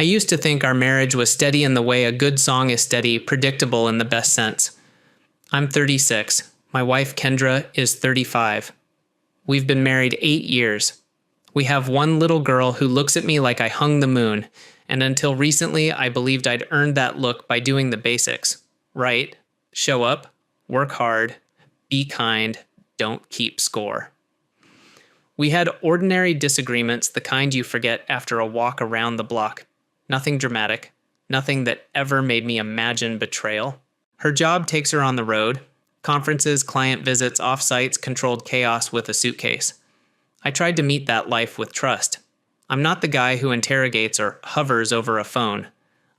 I used to think our marriage was steady in the way a good song is steady, predictable in the best sense. I'm 36. My wife, Kendra, is 35. We've been married 8 years. We have one little girl who looks at me like I hung the moon, and until recently, I believed I'd earned that look by doing the basics. Right, show up, work hard, be kind, don't keep score. We had ordinary disagreements, the kind you forget after a walk around the block. Nothing dramatic, nothing that ever made me imagine betrayal. Her job takes her on the road. Conferences, client visits, off-sites, controlled chaos with a suitcase. I tried to meet that life with trust. I'm not the guy who interrogates or hovers over a phone.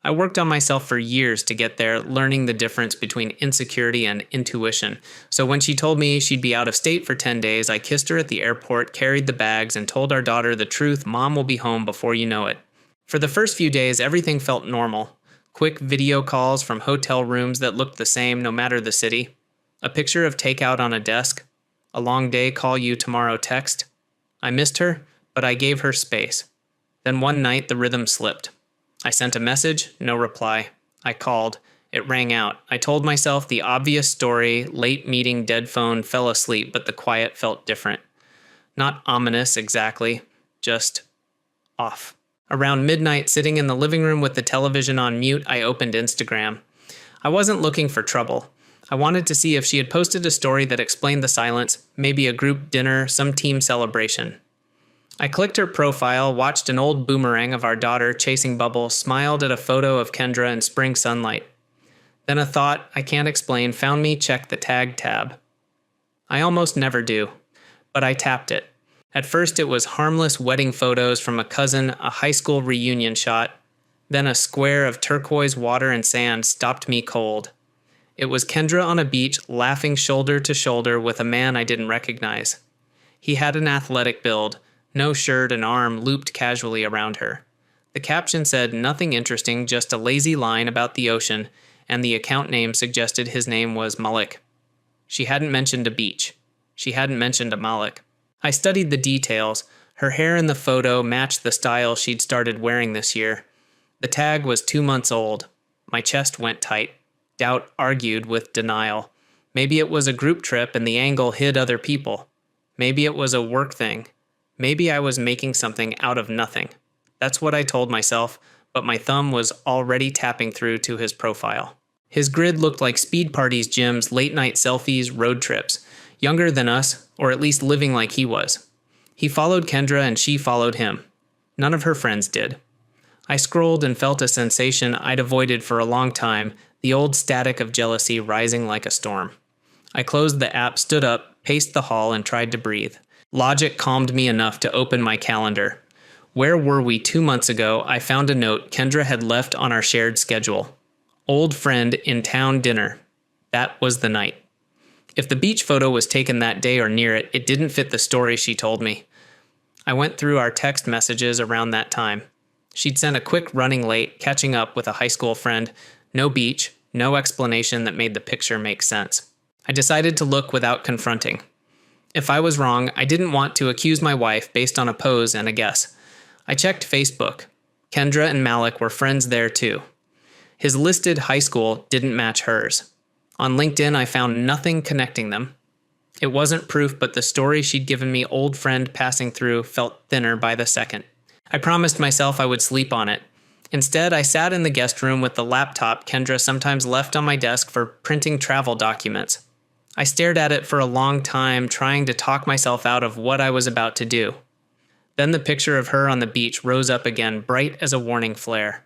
I worked on myself for years to get there, learning the difference between insecurity and intuition. So when she told me she'd be out of state for 10 days, I kissed her at the airport, carried the bags, and told our daughter the truth: Mom will be home before you know it. For the first few days, everything felt normal. Quick video calls from hotel rooms that looked the same no matter the city. A picture of takeout on a desk. A long day, call you tomorrow text. I missed her, but I gave her space. Then one night, the rhythm slipped. I sent a message, no reply. I called. It rang out. I told myself the obvious story: late meeting, dead phone, fell asleep, but the quiet felt different. Not ominous exactly, just off. Around midnight, sitting in the living room with the television on mute, I opened Instagram. I wasn't looking for trouble. I wanted to see if she had posted a story that explained the silence, maybe a group dinner, some team celebration. I clicked her profile, watched an old boomerang of our daughter chasing bubbles, smiled at a photo of Kendra in spring sunlight. Then a thought I can't explain found me check the tag tab. I almost never do, but I tapped it. At first it was harmless wedding photos from a cousin, a high school reunion shot. Then a square of turquoise water and sand stopped me cold. It was Kendra on a beach, laughing shoulder to shoulder with a man I didn't recognize. He had an athletic build, no shirt, an arm looped casually around her. The caption said nothing interesting, just a lazy line about the ocean, and the account name suggested his name was Malik. She hadn't mentioned a beach. She hadn't mentioned a Malik. I studied the details. Her hair in the photo matched the style she'd started wearing this year. The tag was 2 months old. My chest went tight. Doubt argued with denial. Maybe it was a group trip and the angle hid other people. Maybe it was a work thing. Maybe I was making something out of nothing. That's what I told myself, but my thumb was already tapping through to his profile. His grid looked like speed parties, gyms, late-night selfies, road trips. Younger than us, or at least living like he was. He followed Kendra and she followed him. None of her friends did. I scrolled and felt a sensation I'd avoided for a long time, the old static of jealousy rising like a storm. I closed the app, stood up, paced the hall, and tried to breathe. Logic calmed me enough to open my calendar. Where were we 2 months ago? I found a note Kendra had left on our shared schedule. Old friend in town dinner. That was the night. If the beach photo was taken that day or near it, it didn't fit the story she told me. I went through our text messages around that time. She'd sent a quick running late, catching up with a high school friend. No beach, no explanation that made the picture make sense. I decided to look without confronting. If I was wrong, I didn't want to accuse my wife based on a pose and a guess. I checked Facebook. Kendra and Malik were friends there too. His listed high school didn't match hers. On LinkedIn, I found nothing connecting them. It wasn't proof, but the story she'd given me, old friend passing through, felt thinner by the second. I promised myself I would sleep on it. Instead, I sat in the guest room with the laptop Kendra sometimes left on my desk for printing travel documents. I stared at it for a long time, trying to talk myself out of what I was about to do. Then the picture of her on the beach rose up again, bright as a warning flare.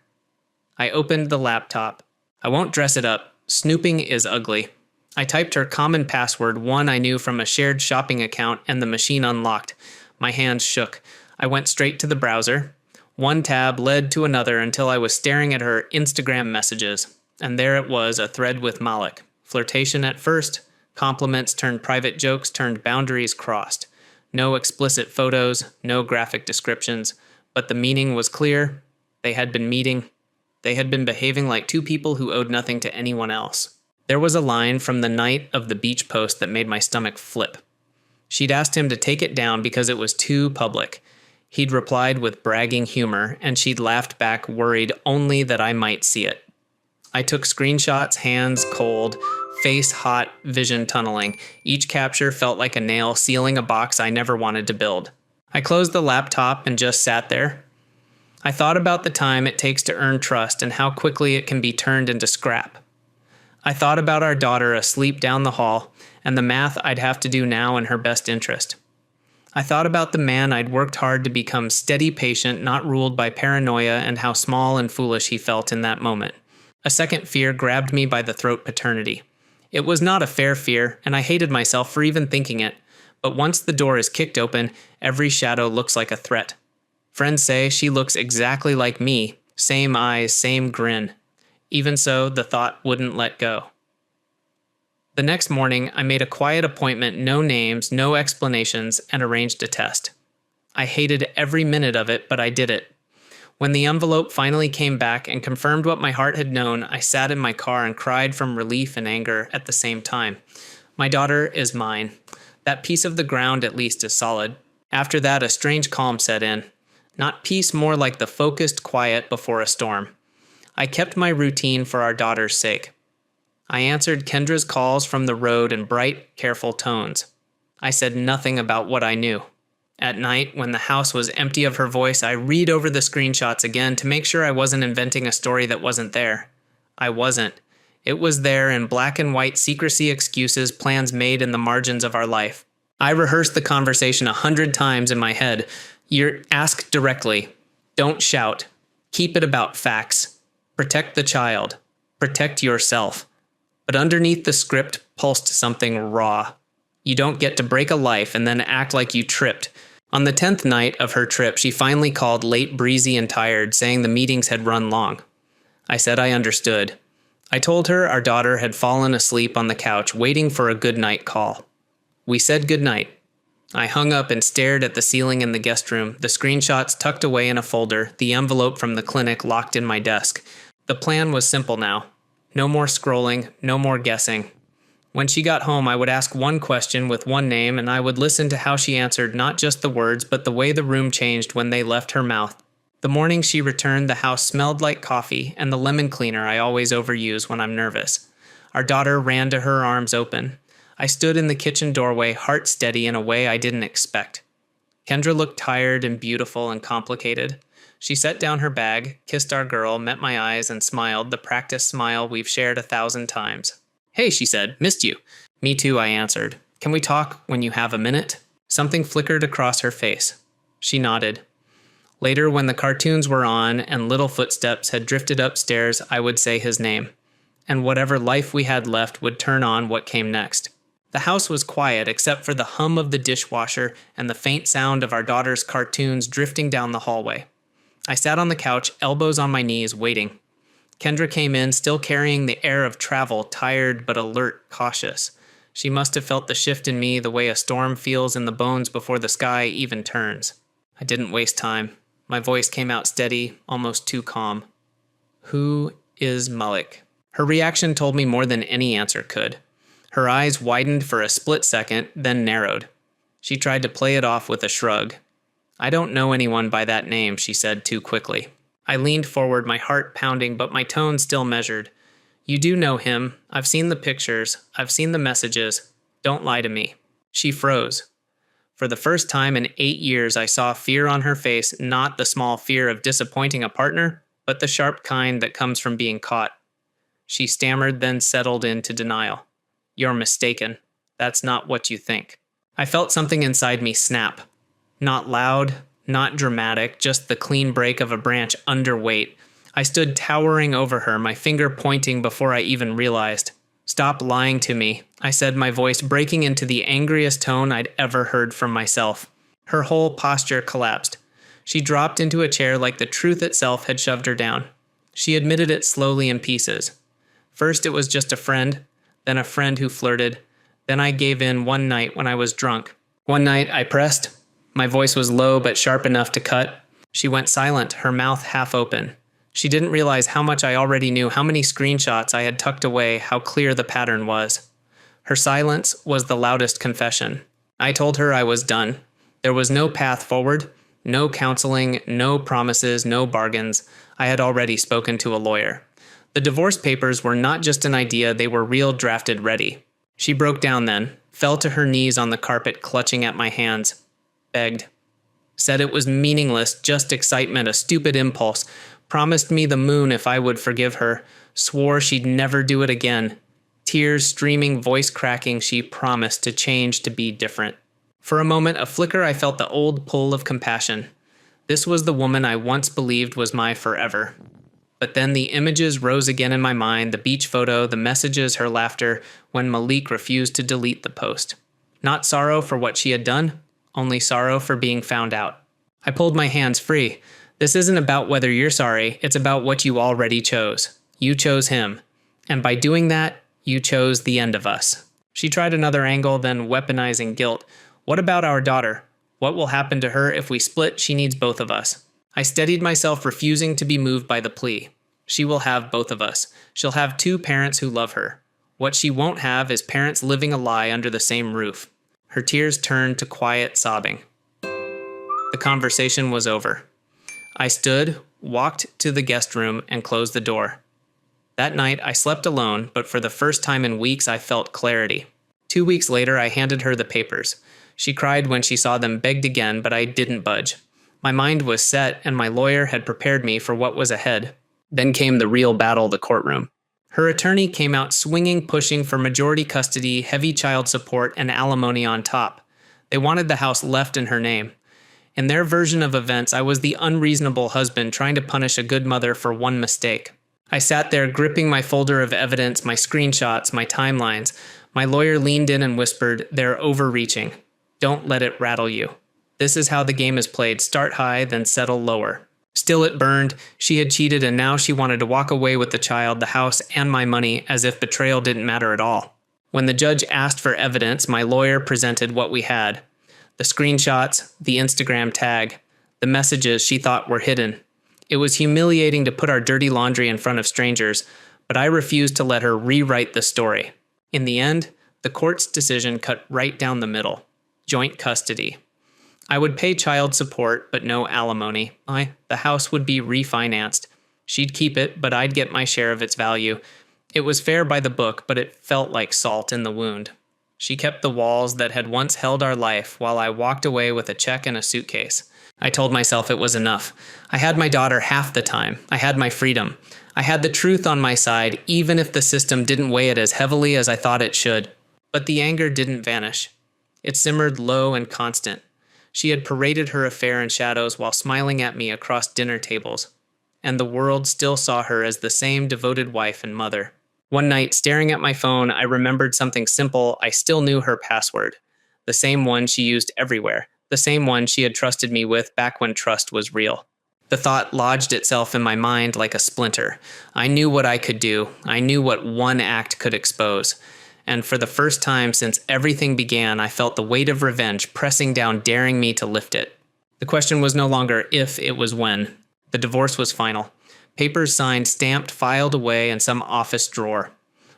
I opened the laptop. I won't dress it up. Snooping is ugly. I typed her common password, one I knew from a shared shopping account, and the machine unlocked. My hands shook. I went straight to the browser. One tab led to another until I was staring at her Instagram messages. And there it was, a thread with Malik. Flirtation at first. Compliments turned private jokes, turned boundaries crossed. No explicit photos, no graphic descriptions. But the meaning was clear. They had been meeting. They had been behaving like two people who owed nothing to anyone else. There was a line from the night of the beach post that made my stomach flip. She'd asked him to take it down because it was too public. He'd replied with bragging humor, and she'd laughed back, worried only that I might see it. I took screenshots, hands cold, face hot, vision tunneling. Each capture felt like a nail sealing a box I never wanted to build. I closed the laptop and just sat there. I thought about the time it takes to earn trust and how quickly it can be turned into scrap. I thought about our daughter asleep down the hall and the math I'd have to do now in her best interest. I thought about the man I'd worked hard to become, steady, patient, not ruled by paranoia, and how small and foolish he felt in that moment. A second fear grabbed me by the throat: paternity. It was not a fair fear, and I hated myself for even thinking it. But once the door is kicked open, every shadow looks like a threat. Friends say she looks exactly like me, same eyes, same grin. Even so, the thought wouldn't let go. The next morning, I made a quiet appointment, no names, no explanations, and arranged a test. I hated every minute of it, but I did it. When the envelope finally came back and confirmed what my heart had known, I sat in my car and cried from relief and anger at the same time. My daughter is mine. That piece of the ground at least is solid. After that, a strange calm set in. Not peace, more like the focused quiet before a storm. I kept my routine for our daughter's sake. I answered Kendra's calls from the road in bright, careful tones. I said nothing about what I knew. At night, when the house was empty of her voice, I read over the screenshots again to make sure I wasn't inventing a story that wasn't there. I wasn't. It was there in black and white secrecy, excuses, plans made in the margins of our life. I rehearsed the conversation 100 times in my head. Ask directly. Don't shout. Keep it about facts. Protect the child. Protect yourself. But underneath the script pulsed something raw. You don't get to break a life and then act like you tripped. On the 10th night of her trip, she finally called late, breezy, and tired, saying the meetings had run long. I said I understood. I told her our daughter had fallen asleep on the couch, waiting for a goodnight call. We said goodnight. I hung up and stared at the ceiling in the guest room, the screenshots tucked away in a folder, the envelope from the clinic locked in my desk. The plan was simple now. No more scrolling, no more guessing. When she got home, I would ask one question with one name, and I would listen to how she answered not just the words, but the way the room changed when they left her mouth. The morning she returned, the house smelled like coffee and the lemon cleaner I always overuse when I'm nervous. Our daughter ran to her arms open. I stood in the kitchen doorway, heart steady in a way I didn't expect. Kendra looked tired and beautiful and complicated. She set down her bag, kissed our girl, met my eyes, and smiled, the practice smile we've shared 1,000 times. "Hey," she said, "missed you." "Me too," I answered. "Can we talk when you have a minute?" Something flickered across her face. She nodded. Later, when the cartoons were on and little footsteps had drifted upstairs, I would say his name. And whatever life we had left would turn on what came next. The house was quiet except for the hum of the dishwasher and the faint sound of our daughter's cartoons drifting down the hallway. I sat on the couch, elbows on my knees, waiting. Kendra came in, still carrying the air of travel, tired but alert, cautious. She must have felt the shift in me the way a storm feels in the bones before the sky even turns. I didn't waste time. My voice came out steady, almost too calm. "Who is Malik?" Her reaction told me more than any answer could. Her eyes widened for a split second, then narrowed. She tried to play it off with a shrug. "I don't know anyone by that name," she said too quickly. I leaned forward, my heart pounding, but my tone still measured. "You do know him. I've seen the pictures. I've seen the messages. Don't lie to me." She froze. For the first time in 8 years, I saw fear on her face, not the small fear of disappointing a partner, but the sharp kind that comes from being caught. She stammered, then settled into denial. "You're mistaken. That's not what you think." I felt something inside me snap. Not loud, not dramatic, just the clean break of a branch under weight. I stood towering over her, my finger pointing before I even realized. "Stop lying to me," I said, my voice breaking into the angriest tone I'd ever heard from myself. Her whole posture collapsed. She dropped into a chair like the truth itself had shoved her down. She admitted it slowly in pieces. First it was just a friend, then a friend who flirted. Then I gave in one night when I was drunk. One night I pressed. My voice was low but sharp enough to cut. She went silent, her mouth half open. She didn't realize how much I already knew, how many screenshots I had tucked away, how clear the pattern was. Her silence was the loudest confession. I told her I was done. There was no path forward, No counseling, no promises, no bargains. I had already spoken to a lawyer. The divorce papers were not just an idea, they were real drafted ready. She broke down then, fell to her knees on the carpet clutching at my hands, begged. Said it was meaningless, just excitement, a stupid impulse. Promised me the moon if I would forgive her. Swore she'd never do it again. Tears streaming, voice cracking, she promised to change, to be different. For a moment, a flicker, I felt the old pull of compassion. This was the woman I once believed was my forever. But then the images rose again in my mind, the beach photo, the messages, her laughter, when Malik refused to delete the post. Not sorrow for what she had done, only sorrow for being found out. I pulled my hands free. This isn't about whether you're sorry, it's about what you already chose. You chose him. And by doing that, you chose the end of us. She tried another angle, then weaponizing guilt. What about our daughter? What will happen to her if we split? She needs both of us. I steadied myself, refusing to be moved by the plea. She will have both of us. She'll have two parents who love her. What she won't have is parents living a lie under the same roof. Her tears turned to quiet sobbing. The conversation was over. I stood, walked to the guest room, and closed the door. That night, I slept alone, but for the first time in weeks, I felt clarity. 2 weeks later, I handed her the papers. She cried when she saw them, begged again, but I didn't budge. My mind was set, and my lawyer had prepared me for what was ahead. Then came the real battle, the courtroom. Her attorney came out swinging, pushing for majority custody, heavy child support, and alimony on top. They wanted the house left in her name. In their version of events, I was the unreasonable husband trying to punish a good mother for one mistake. I sat there gripping my folder of evidence, my screenshots, my timelines. My lawyer leaned in and whispered, "They're overreaching. Don't let it rattle you. This is how the game is played. Start high, then settle lower." Still it burned. She had cheated, and now she wanted to walk away with the child, the house, and my money, as if betrayal didn't matter at all. When the judge asked for evidence, my lawyer presented what we had. The screenshots, the Instagram tag, the messages she thought were hidden. It was humiliating to put our dirty laundry in front of strangers, but I refused to let her rewrite the story. In the end, the court's decision cut right down the middle. Joint custody. I would pay child support, but no alimony. The house would be refinanced. She'd keep it, but I'd get my share of its value. It was fair by the book, but it felt like salt in the wound. She kept the walls that had once held our life while I walked away with a check and a suitcase. I told myself it was enough. I had my daughter half the time. I had my freedom. I had the truth on my side, even if the system didn't weigh it as heavily as I thought it should. But the anger didn't vanish. It simmered low and constant. She had paraded her affair in shadows while smiling at me across dinner tables. And the world still saw her as the same devoted wife and mother. One night, staring at my phone, I remembered something simple. I still knew her password. The same one she used everywhere. The same one she had trusted me with back when trust was real. The thought lodged itself in my mind like a splinter. I knew what I could do. I knew what one act could expose. And for the first time since everything began, I felt the weight of revenge pressing down, daring me to lift it. The question was no longer if, it was when. The divorce was final. Papers signed, stamped, filed away in some office drawer.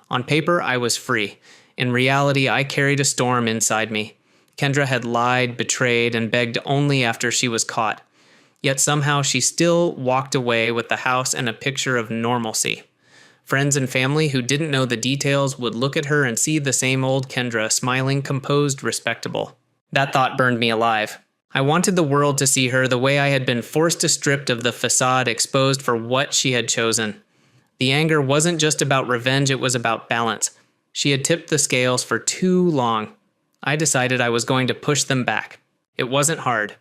On paper, I was free. In reality, I carried a storm inside me. Kendra had lied, betrayed, and begged only after she was caught. Yet somehow she still walked away with the house and a picture of normalcy. Friends and family who didn't know the details would look at her and see the same old Kendra, smiling, composed, respectable. That thought burned me alive. I wanted the world to see her the way I had been forced to strip of the facade, exposed for what she had chosen. The anger wasn't just about revenge, it was about balance. She had tipped the scales for too long. I decided I was going to push them back. It wasn't hard.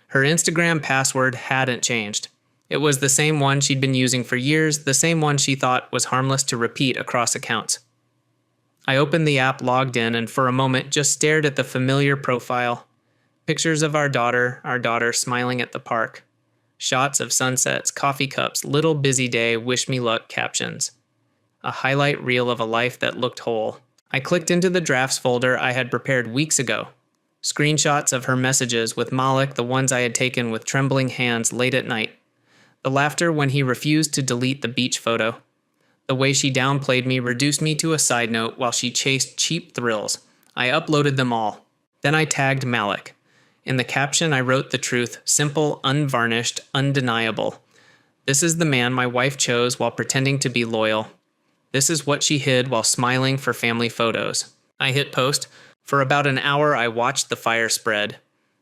Her Instagram password hadn't changed. It was the same one she'd been using for years, the same one she thought was harmless to repeat across accounts. I opened the app, logged in, and for a moment just stared at the familiar profile. Pictures of our daughter smiling at the park. Shots of sunsets, coffee cups, little busy day, wish me luck captions. A highlight reel of a life that looked whole. I clicked into the drafts folder I had prepared weeks ago. Screenshots of her messages with Malik, the ones I had taken with trembling hands late at night. The laughter when he refused to delete the beach photo. The way she downplayed me reduced me to a side note while she chased cheap thrills. I uploaded them all. Then I tagged Malik. In the caption, I wrote the truth, simple, unvarnished, undeniable. This is the man my wife chose while pretending to be loyal. This is what she hid while smiling for family photos. I hit post. For about an hour, I watched the fire spread.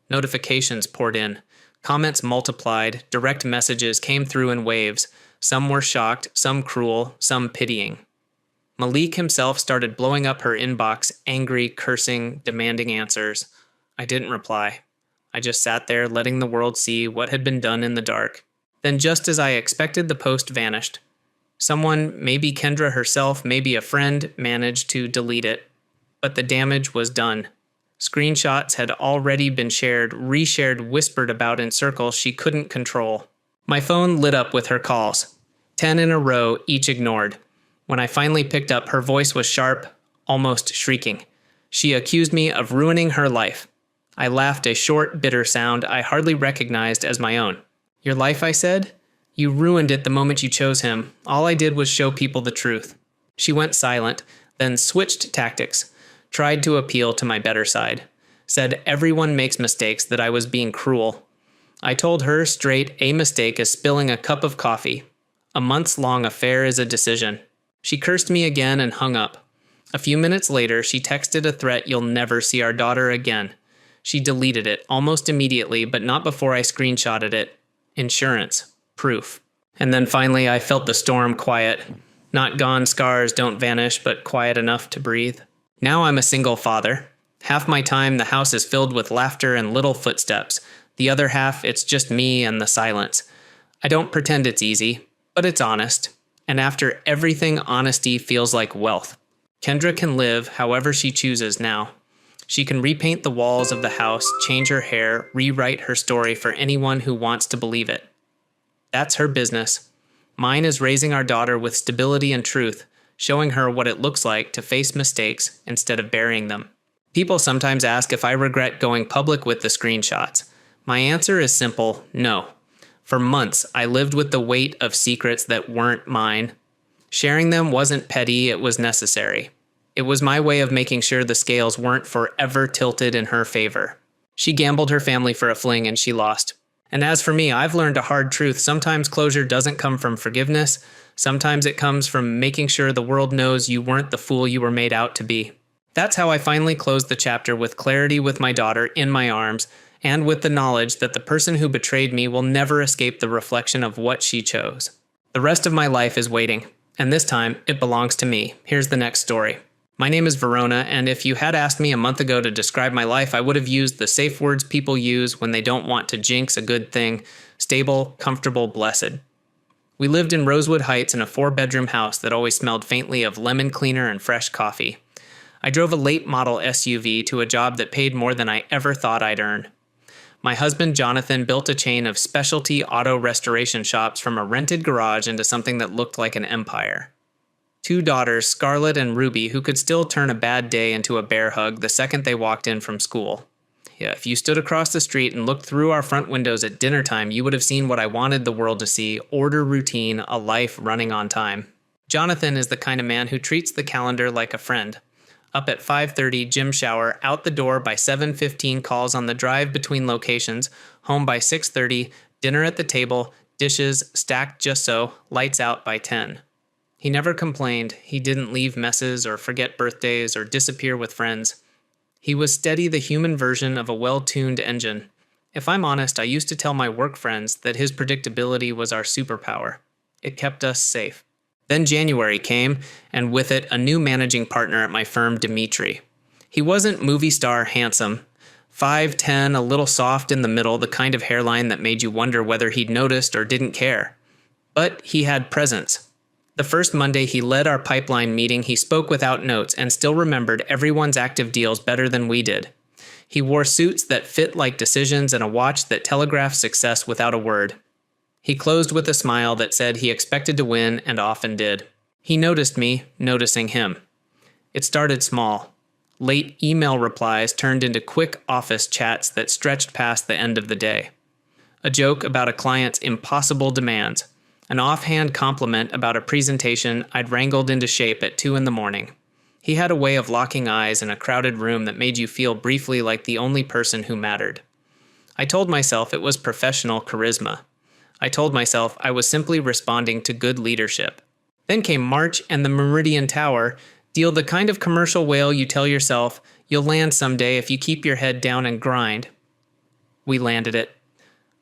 Notifications poured in. Comments multiplied. Direct messages came through in waves. Some were shocked, some cruel, some pitying. Malik himself started blowing up her inbox, angry, cursing, demanding answers. I didn't reply. I just sat there letting the world see what had been done in the dark. Then just as I expected, the post vanished. Someone, maybe Kendra herself, maybe a friend, managed to delete it. But the damage was done. Screenshots had already been shared, reshared, whispered about in circles she couldn't control. My phone lit up with her calls. 10 in a row, each ignored. When I finally picked up, her voice was sharp, almost shrieking. She accused me of ruining her life. I laughed a short, bitter sound I hardly recognized as my own. Your life, I said? You ruined it the moment you chose him. All I did was show people the truth. She went silent, then switched tactics, tried to appeal to my better side, said everyone makes mistakes, that I was being cruel. I told her straight, a mistake is spilling a cup of coffee. A months-long affair is a decision. She cursed me again and hung up. A few minutes later, she texted a threat, you'll never see our daughter again. She deleted it almost immediately, but not before I screenshotted it. Insurance. Proof. And then finally, I felt the storm quiet. Not gone scars don't vanish, but quiet enough to breathe. Now I'm a single father. Half my time, the house is filled with laughter and little footsteps. The other half, it's just me and the silence. I don't pretend it's easy, but it's honest. And after everything, honesty feels like wealth. Kendra can live however she chooses now. She can repaint the walls of the house, change her hair, rewrite her story for anyone who wants to believe it. That's her business. Mine is raising our daughter with stability and truth, showing her what it looks like to face mistakes instead of burying them. People sometimes ask if I regret going public with the screenshots. My answer is simple, no. For months, I lived with the weight of secrets that weren't mine. Sharing them wasn't petty, it was necessary. It was my way of making sure the scales weren't forever tilted in her favor. She gambled her family for a fling and she lost. And as for me, I've learned a hard truth. Sometimes closure doesn't come from forgiveness. Sometimes it comes from making sure the world knows you weren't the fool you were made out to be. That's how I finally closed the chapter, with clarity, with my daughter in my arms, and with the knowledge that the person who betrayed me will never escape the reflection of what she chose. The rest of my life is waiting, and this time it belongs to me. Here's the next story. My name is Verona, and if you had asked me a month ago to describe my life, I would have used the safe words people use when they don't want to jinx a good thing: stable, comfortable, blessed. We lived in Rosewood Heights in a 4-bedroom house that always smelled faintly of lemon cleaner and fresh coffee. I drove a late model SUV to a job that paid more than I ever thought I'd earn. My husband, Jonathan, built a chain of specialty auto restoration shops from a rented garage into something that looked like an empire. 2 daughters, Scarlett and Ruby, who could still turn a bad day into a bear hug the second they walked in from school. Yeah, if you stood across the street and looked through our front windows at dinner time, you would have seen what I wanted the world to see: order, routine, a life running on time. Jonathan is the kind of man who treats the calendar like a friend. Up at 5:30, gym shower, out the door by 7:15, calls on the drive between locations, home by 6:30, dinner at the table, dishes stacked just so, lights out by 10. He never complained. He didn't leave messes or forget birthdays or disappear with friends. He was steady, the human version of a well-tuned engine. If I'm honest, I used to tell my work friends that his predictability was our superpower. It kept us safe. Then January came, and with it, a new managing partner at my firm, Dimitri. He wasn't movie star handsome. 5'10", a little soft in the middle, the kind of hairline that made you wonder whether he'd noticed or didn't care. But he had presence. The first Monday he led our pipeline meeting, he spoke without notes and still remembered everyone's active deals better than we did. He wore suits that fit like decisions and a watch that telegraphed success without a word. He closed with a smile that said he expected to win and often did. He noticed me, noticing him. It started small. Late email replies turned into quick office chats that stretched past the end of the day. A joke about a client's impossible demands. An offhand compliment about a presentation I'd wrangled into shape at 2 a.m. He had a way of locking eyes in a crowded room that made you feel briefly like the only person who mattered. I told myself it was professional charisma. I told myself I was simply responding to good leadership. Then came March and the Meridian Tower deal the kind of commercial whale you tell yourself you'll land someday if you keep your head down and grind. We landed it.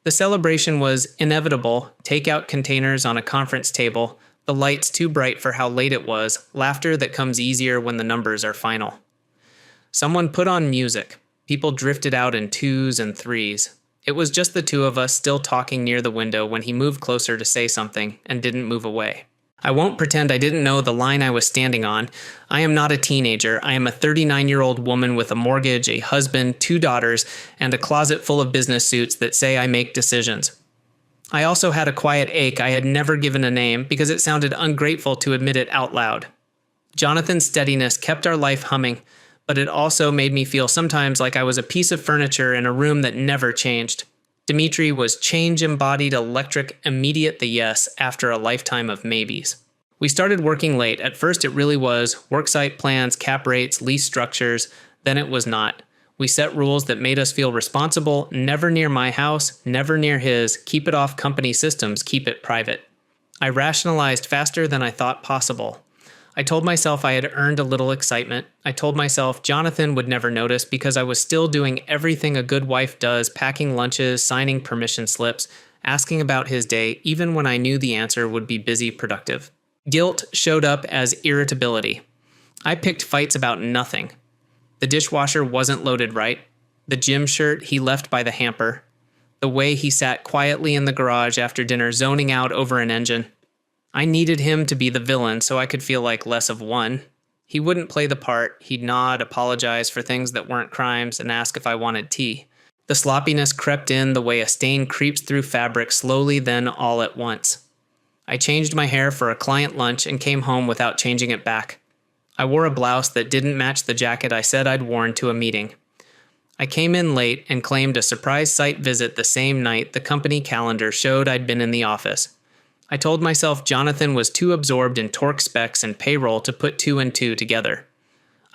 The celebration was inevitable, takeout containers on a conference table, the lights too bright for how late it was, laughter that comes easier when the numbers are final. Someone put on music. People drifted out in twos and threes. It was just the two of us still talking near the window when he moved closer to say something and didn't move away. I won't pretend I didn't know the line I was standing on. I am not a teenager. I am a 39-year-old woman with a mortgage, a husband, 2 daughters, and a closet full of business suits that say I make decisions. I also had a quiet ache I had never given a name because it sounded ungrateful to admit it out loud. Jonathan's steadiness kept our life humming, but it also made me feel sometimes like I was a piece of furniture in a room that never changed. Dimitri was change-embodied electric, immediate the yes after a lifetime of maybes. We started working late. At first it really was worksite plans, cap rates, lease structures. Then it was not. We set rules that made us feel responsible, never near my house, never near his, keep it off company systems, keep it private. I rationalized faster than I thought possible. I told myself I had earned a little excitement. I told myself Jonathan would never notice because I was still doing everything a good wife does, packing lunches, signing permission slips, asking about his day, even when I knew the answer would be busy productive. Guilt showed up as irritability. I picked fights about nothing. The dishwasher wasn't loaded right. The gym shirt he left by the hamper. The way he sat quietly in the garage after dinner zoning out over an engine. I needed him to be the villain so I could feel like less of one. He wouldn't play the part. He'd nod, apologize for things that weren't crimes, and ask if I wanted tea. The sloppiness crept in the way a stain creeps through fabric slowly, then all at once. I changed my hair for a client lunch and came home without changing it back. I wore a blouse that didn't match the jacket I said I'd worn to a meeting. I came in late and claimed a surprise site visit the same night the company calendar showed I'd been in the office. I told myself Jonathan was too absorbed in torque specs and payroll to put 2 and 2 together.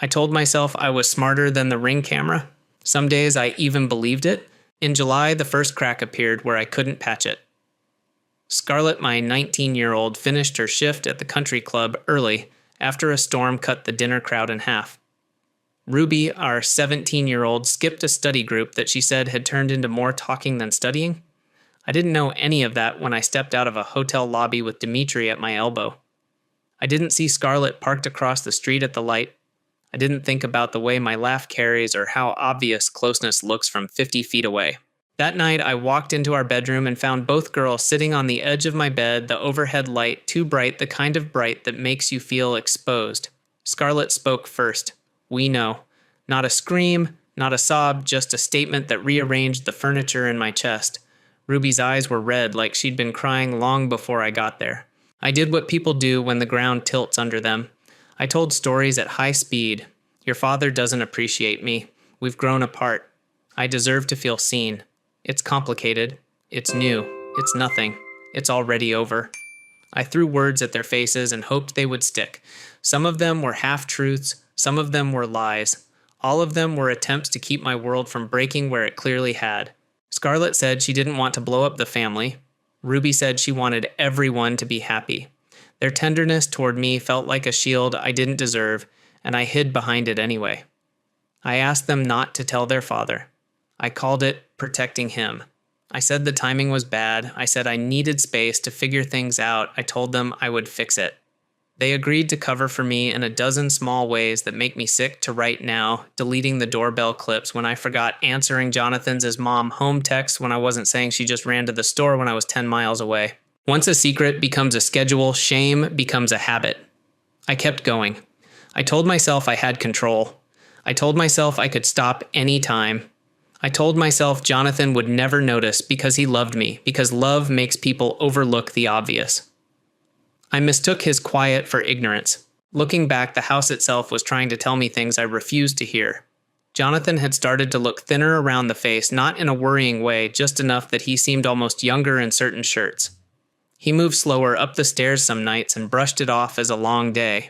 I told myself I was smarter than the Ring camera. Some days I even believed it. In July, the first crack appeared where I couldn't patch it. Scarlett, my 19-year-old, finished her shift at the country club early after a storm cut the dinner crowd in half. Ruby, our 17-year-old, skipped a study group that she said had turned into more talking than studying. I didn't know any of that when I stepped out of a hotel lobby with Dimitri at my elbow. I didn't see Scarlett parked across the street at the light. I didn't think about the way my laugh carries or how obvious closeness looks from 50 feet away. That night, I walked into our bedroom and found both girls sitting on the edge of my bed, the overhead light too bright, the kind of bright that makes you feel exposed. Scarlett spoke first. We know. Not a scream, not a sob, just a statement that rearranged the furniture in my chest. Ruby's eyes were red like she'd been crying long before I got there. I did what people do when the ground tilts under them. I told stories at high speed. Your father doesn't appreciate me. We've grown apart. I deserve to feel seen. It's complicated. It's new. It's nothing. It's already over. I threw words at their faces and hoped they would stick. Some of them were half-truths. Some of them were lies. All of them were attempts to keep my world from breaking where it clearly had. Scarlett said she didn't want to blow up the family. Ruby said she wanted everyone to be happy. Their tenderness toward me felt like a shield I didn't deserve, and I hid behind it anyway. I asked them not to tell their father. I called it protecting him. I said the timing was bad. I said I needed space to figure things out. I told them I would fix it. They agreed to cover for me in a dozen small ways that make me sick to write now, deleting the doorbell clips when I forgot answering Jonathan's mom home text when I wasn't saying she just ran to the store when I was 10 miles away. Once a secret becomes a schedule, shame becomes a habit. I kept going. I told myself I had control. I told myself I could stop any time. I told myself Jonathan would never notice because he loved me, because love makes people overlook the obvious. I mistook his quiet for ignorance. Looking back, the house itself was trying to tell me things I refused to hear. Jonathan had started to look thinner around the face, not in a worrying way, just enough that he seemed almost younger in certain shirts. He moved slower up the stairs some nights and brushed it off as a long day.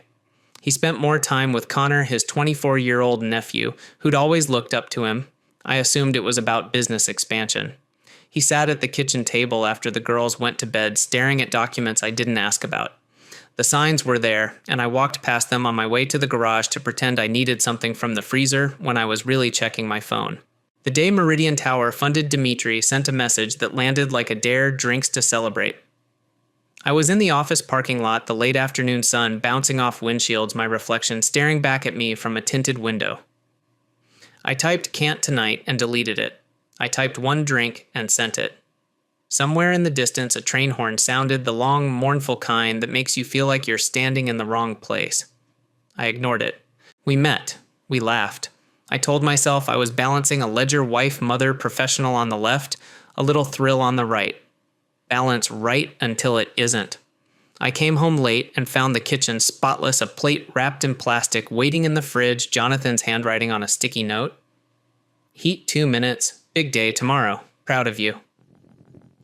He spent more time with Connor, his 24-year-old nephew, who'd always looked up to him. I assumed it was about business expansion. He sat at the kitchen table after the girls went to bed, staring at documents I didn't ask about. The signs were there, and I walked past them on my way to the garage to pretend I needed something from the freezer when I was really checking my phone. The day Meridian Tower funded Dimitri sent a message that landed like a dare drinks to celebrate. I was in the office parking lot, the late afternoon sun bouncing off windshields, my reflection staring back at me from a tinted window. I typed "can't tonight" and deleted it. I typed "one drink" and sent it. Somewhere in the distance, a train horn sounded, the long, mournful kind that makes you feel like you're standing in the wrong place. I ignored it. We met. We laughed. I told myself I was balancing a ledger wife, mother, professional on the left, a little thrill on the right. Balance right until it isn't. I came home late and found the kitchen spotless, a plate wrapped in plastic, waiting in the fridge, Jonathan's handwriting on a sticky note. Heat 2 minutes. Big day tomorrow. Proud of you.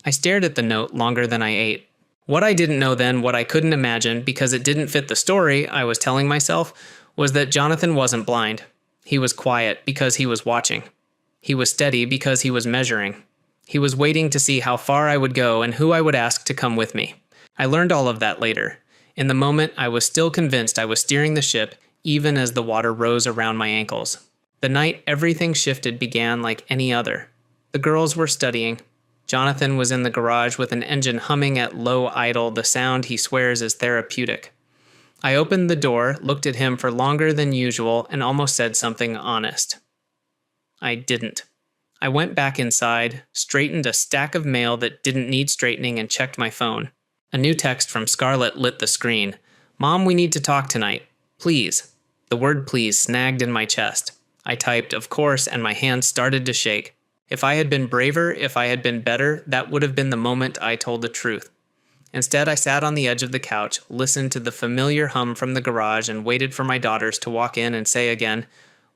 I stared at the note longer than I ate. What I didn't know then, what I couldn't imagine, because it didn't fit the story I was telling myself, was that Jonathan wasn't blind. He was quiet because he was watching. He was steady because he was measuring. He was waiting to see how far I would go and who I would ask to come with me. I learned all of that later. In the moment, I was still convinced I was steering the ship, even as the water rose around my ankles. The night everything shifted began like any other. The girls were studying. Jonathan was in the garage with an engine humming at low idle, the sound he swears is therapeutic. I opened the door, looked at him for longer than usual, and almost said something honest. I didn't. I went back inside, straightened a stack of mail that didn't need straightening, and checked my phone. A new text from Scarlett lit the screen. "Mom, we need to talk tonight. Please." The word "please" snagged in my chest. I typed, "of course," and my hands started to shake. If I had been braver, if I had been better, that would have been the moment I told the truth. Instead, I sat on the edge of the couch, listened to the familiar hum from the garage, and waited for my daughters to walk in and say again,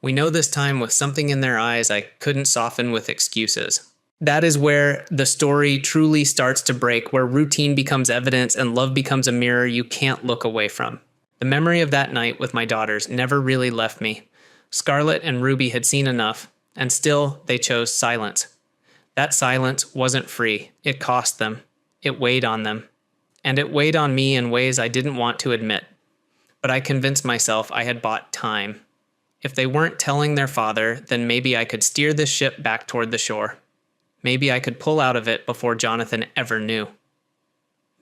"We know this time," with something in their eyes I couldn't soften with excuses. That is where the story truly starts to break, where routine becomes evidence and love becomes a mirror you can't look away from. The memory of that night with my daughters never really left me. Scarlett and Ruby had seen enough, and still they chose silence. That silence wasn't free. It cost them. It weighed on them. And it weighed on me in ways I didn't want to admit. But I convinced myself I had bought time. If they weren't telling their father, then maybe I could steer this ship back toward the shore. Maybe I could pull out of it before Jonathan ever knew.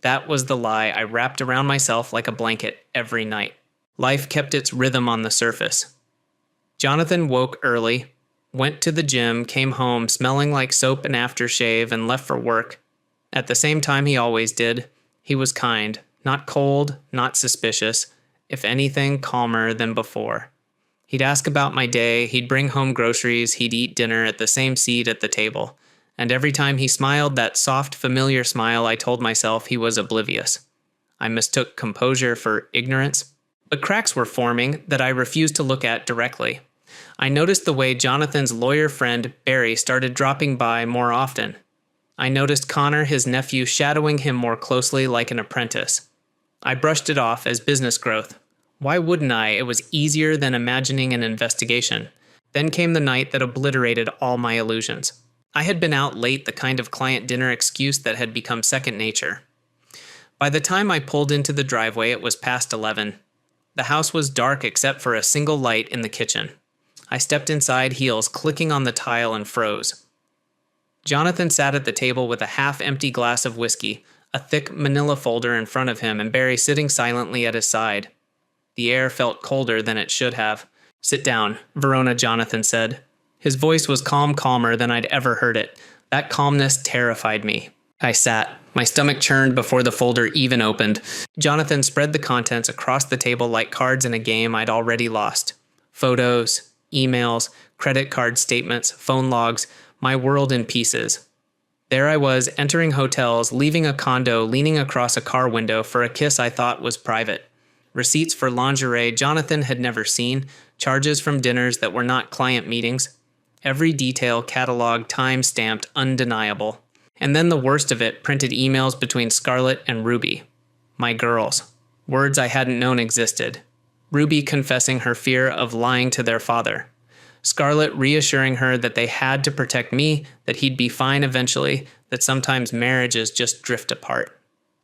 That was the lie I wrapped around myself like a blanket every night. Life kept its rhythm on the surface. Jonathan woke early, went to the gym, came home smelling like soap and aftershave, and left for work. At the same time he always did. He was kind, not cold, not suspicious, if anything, calmer than before. He'd ask about my day, he'd bring home groceries, he'd eat dinner at the same seat at the table. And every time he smiled, that soft, familiar smile, I told myself he was oblivious. I mistook composure for ignorance. But cracks were forming that I refused to look at directly. I noticed the way Jonathan's lawyer friend, Barry, started dropping by more often. I noticed Connor, his nephew, shadowing him more closely like an apprentice. I brushed it off as business growth. Why wouldn't I? It was easier than imagining an investigation. Then came the night that obliterated all my illusions. I had been out late, the kind of client dinner excuse that had become second nature. By the time I pulled into the driveway, it was past 11. The house was dark except for a single light in the kitchen. I stepped inside, heels clicking on the tile, and froze. Jonathan sat at the table with a half-empty glass of whiskey, a thick manila folder in front of him, and Barry sitting silently at his side. The air felt colder than it should have. "Sit down," Verona Jonathan said. His voice was calmer than I'd ever heard it. That calmness terrified me. I sat. My stomach churned before the folder even opened. Jonathan spread the contents across the table like cards in a game I'd already lost. Photos, emails, credit card statements, phone logs, my world in pieces. There I was, entering hotels, leaving a condo, leaning across a car window for a kiss I thought was private. Receipts for lingerie Jonathan had never seen, charges from dinners that were not client meetings. Every detail cataloged, time-stamped, undeniable. And then the worst of it, printed emails between Scarlett and Ruby. My girls. Words I hadn't known existed. Ruby confessing her fear of lying to their father. Scarlett reassuring her that they had to protect me, that he'd be fine eventually, that sometimes marriages just drift apart.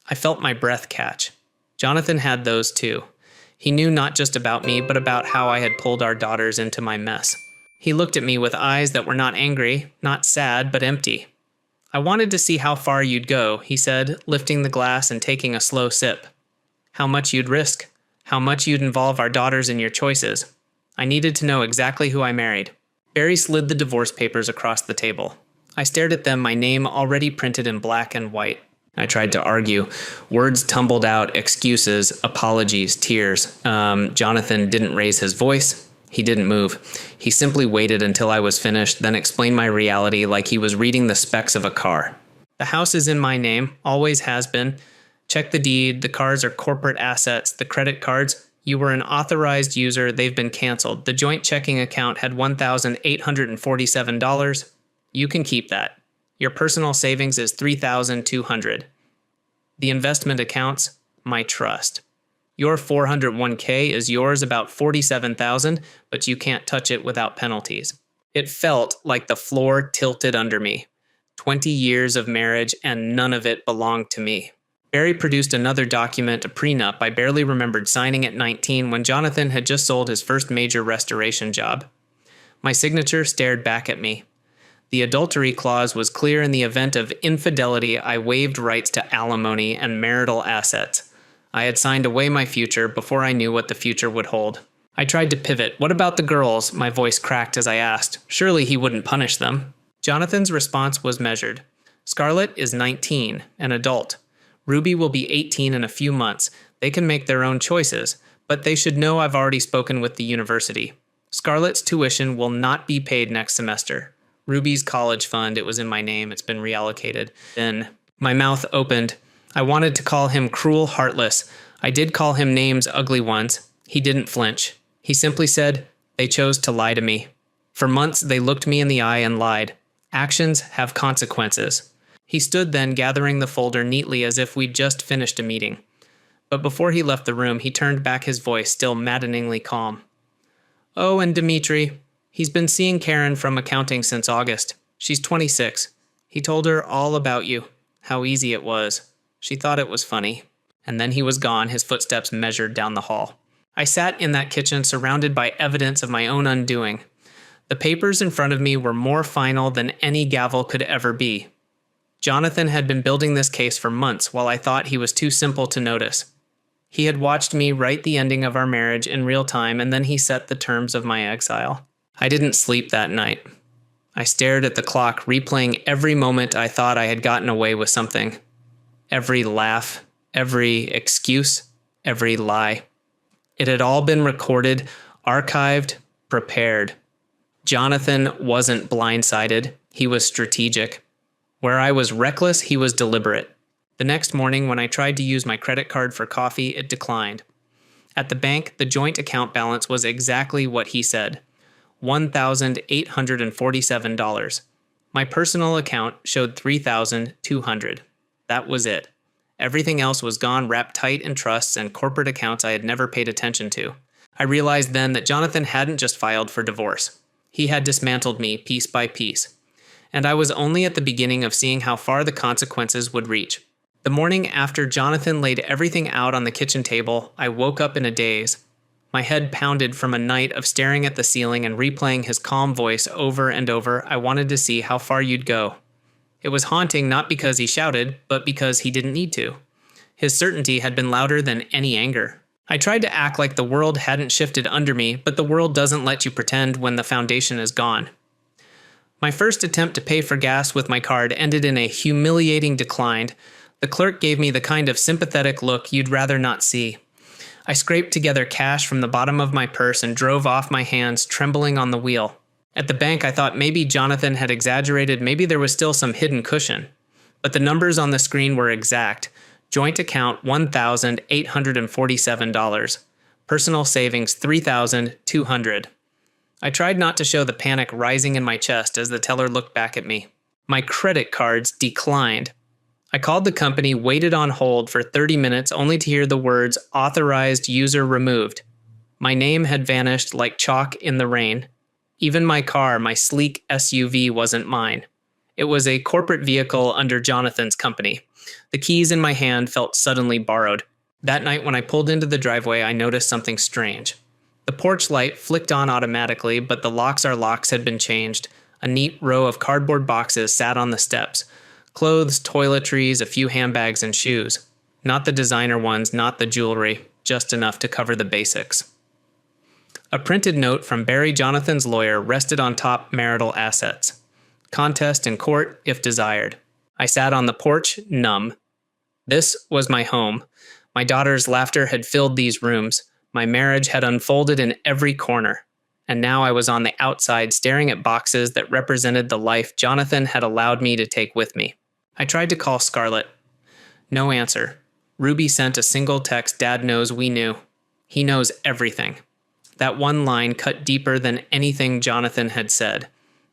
I felt my breath catch. Jonathan had those too. He knew not just about me, but about how I had pulled our daughters into my mess. He looked at me with eyes that were not angry, not sad, but empty. "I wanted to see how far you'd go," he said, lifting the glass and taking a slow sip. "How much you'd risk, how much you'd involve our daughters in your choices. I needed to know exactly who I married." Barry slid the divorce papers across the table. I stared at them, my name already printed in black and white. I tried to argue. Words tumbled out, excuses, apologies, tears. Jonathan didn't raise his voice. He didn't move. He simply waited until I was finished, then explained my reality like he was reading the specs of a car. "The house is in my name, always has been. Check the deed, the cars are corporate assets, the credit cards. You were an authorized user, they've been canceled. The joint checking account had $1,847. You can keep that. Your personal savings is $3,200. The investment accounts, my trust. Your 401k is yours, about $47,000, but you can't touch it without penalties." It felt like the floor tilted under me. 20 years of marriage and none of it belonged to me. Barry produced another document, a prenup I barely remembered signing at 19 when Jonathan had just sold his first major restoration job. My signature stared back at me. The adultery clause was clear. In the event of infidelity, I waived rights to alimony and marital assets. I had signed away my future before I knew what the future would hold. I tried to pivot. "What about the girls?" My voice cracked as I asked. Surely he wouldn't punish them. Jonathan's response was measured. "Scarlett is 19, an adult. Ruby will be 18 in a few months. They can make their own choices, but they should know I've already spoken with the university. Scarlett's tuition will not be paid next semester. Ruby's college fund, it was in my name, it's been reallocated." Then my mouth opened. I wanted to call him cruel, heartless. I did call him names, ugly ones. He didn't flinch. He simply said, "They chose to lie to me. For months, they looked me in the eye and lied. Actions have consequences." He stood then, gathering the folder neatly as if we'd just finished a meeting. But before he left the room, he turned back, his voice still maddeningly calm. "Oh, and Dimitri. He's been seeing Karen from accounting since August. She's 26. He told her all about you, how easy it was. She thought it was funny." And then he was gone, his footsteps measured down the hall. I sat in that kitchen surrounded by evidence of my own undoing. The papers in front of me were more final than any gavel could ever be. Jonathan had been building this case for months while I thought he was too simple to notice. He had watched me write the ending of our marriage in real time, and then he set the terms of my exile. I didn't sleep that night. I stared at the clock, replaying every moment I thought I had gotten away with something. Every laugh, every excuse, every lie. It had all been recorded, archived, prepared. Jonathan wasn't blindsided. He was strategic. Where I was reckless, he was deliberate. The next morning, when I tried to use my credit card for coffee, it declined. At the bank, the joint account balance was exactly what he said. $1,847. My personal account showed $3,200. That was it. Everything else was gone, wrapped tight in trusts and corporate accounts I had never paid attention to. I realized then that Jonathan hadn't just filed for divorce. He had dismantled me piece by piece. And I was only at the beginning of seeing how far the consequences would reach. The morning after Jonathan laid everything out on the kitchen table, I woke up in a daze. My head pounded from a night of staring at the ceiling and replaying his calm voice over and over. I wanted to see how far you'd go. It was haunting not because he shouted, but because he didn't need to. His certainty had been louder than any anger. I tried to act like the world hadn't shifted under me, but the world doesn't let you pretend when the foundation is gone. My first attempt to pay for gas with my card ended in a humiliating decline. The clerk gave me the kind of sympathetic look you'd rather not see. I scraped together cash from the bottom of my purse and drove off, my hands trembling on the wheel. At the bank, I thought maybe Jonathan had exaggerated, maybe there was still some hidden cushion. But the numbers on the screen were exact. Joint account $1,847. Personal savings $3,200. I tried not to show the panic rising in my chest as the teller looked back at me. My credit cards declined. I called the company, waited on hold for 30 minutes only to hear the words "authorized user removed." My name had vanished like chalk in the rain. Even my car, my sleek SUV, wasn't mine. It was a corporate vehicle under Jonathan's company. The keys in my hand felt suddenly borrowed. That night when I pulled into the driveway, I noticed something strange. The porch light flicked on automatically, but the locks had been changed. A neat row of cardboard boxes sat on the steps. Clothes, toiletries, a few handbags, and shoes. Not the designer ones, not the jewelry, just enough to cover the basics. A printed note from Barry Jonathan's lawyer rested on top marital assets. Contest in court if desired. I sat on the porch, numb. This was my home. My daughter's laughter had filled these rooms. My marriage had unfolded in every corner. And now I was on the outside staring at boxes that represented the life Jonathan had allowed me to take with me. I tried to call Scarlett. No answer. Ruby sent a single text Dad knows we knew. He knows everything. That one line cut deeper than anything Jonathan had said.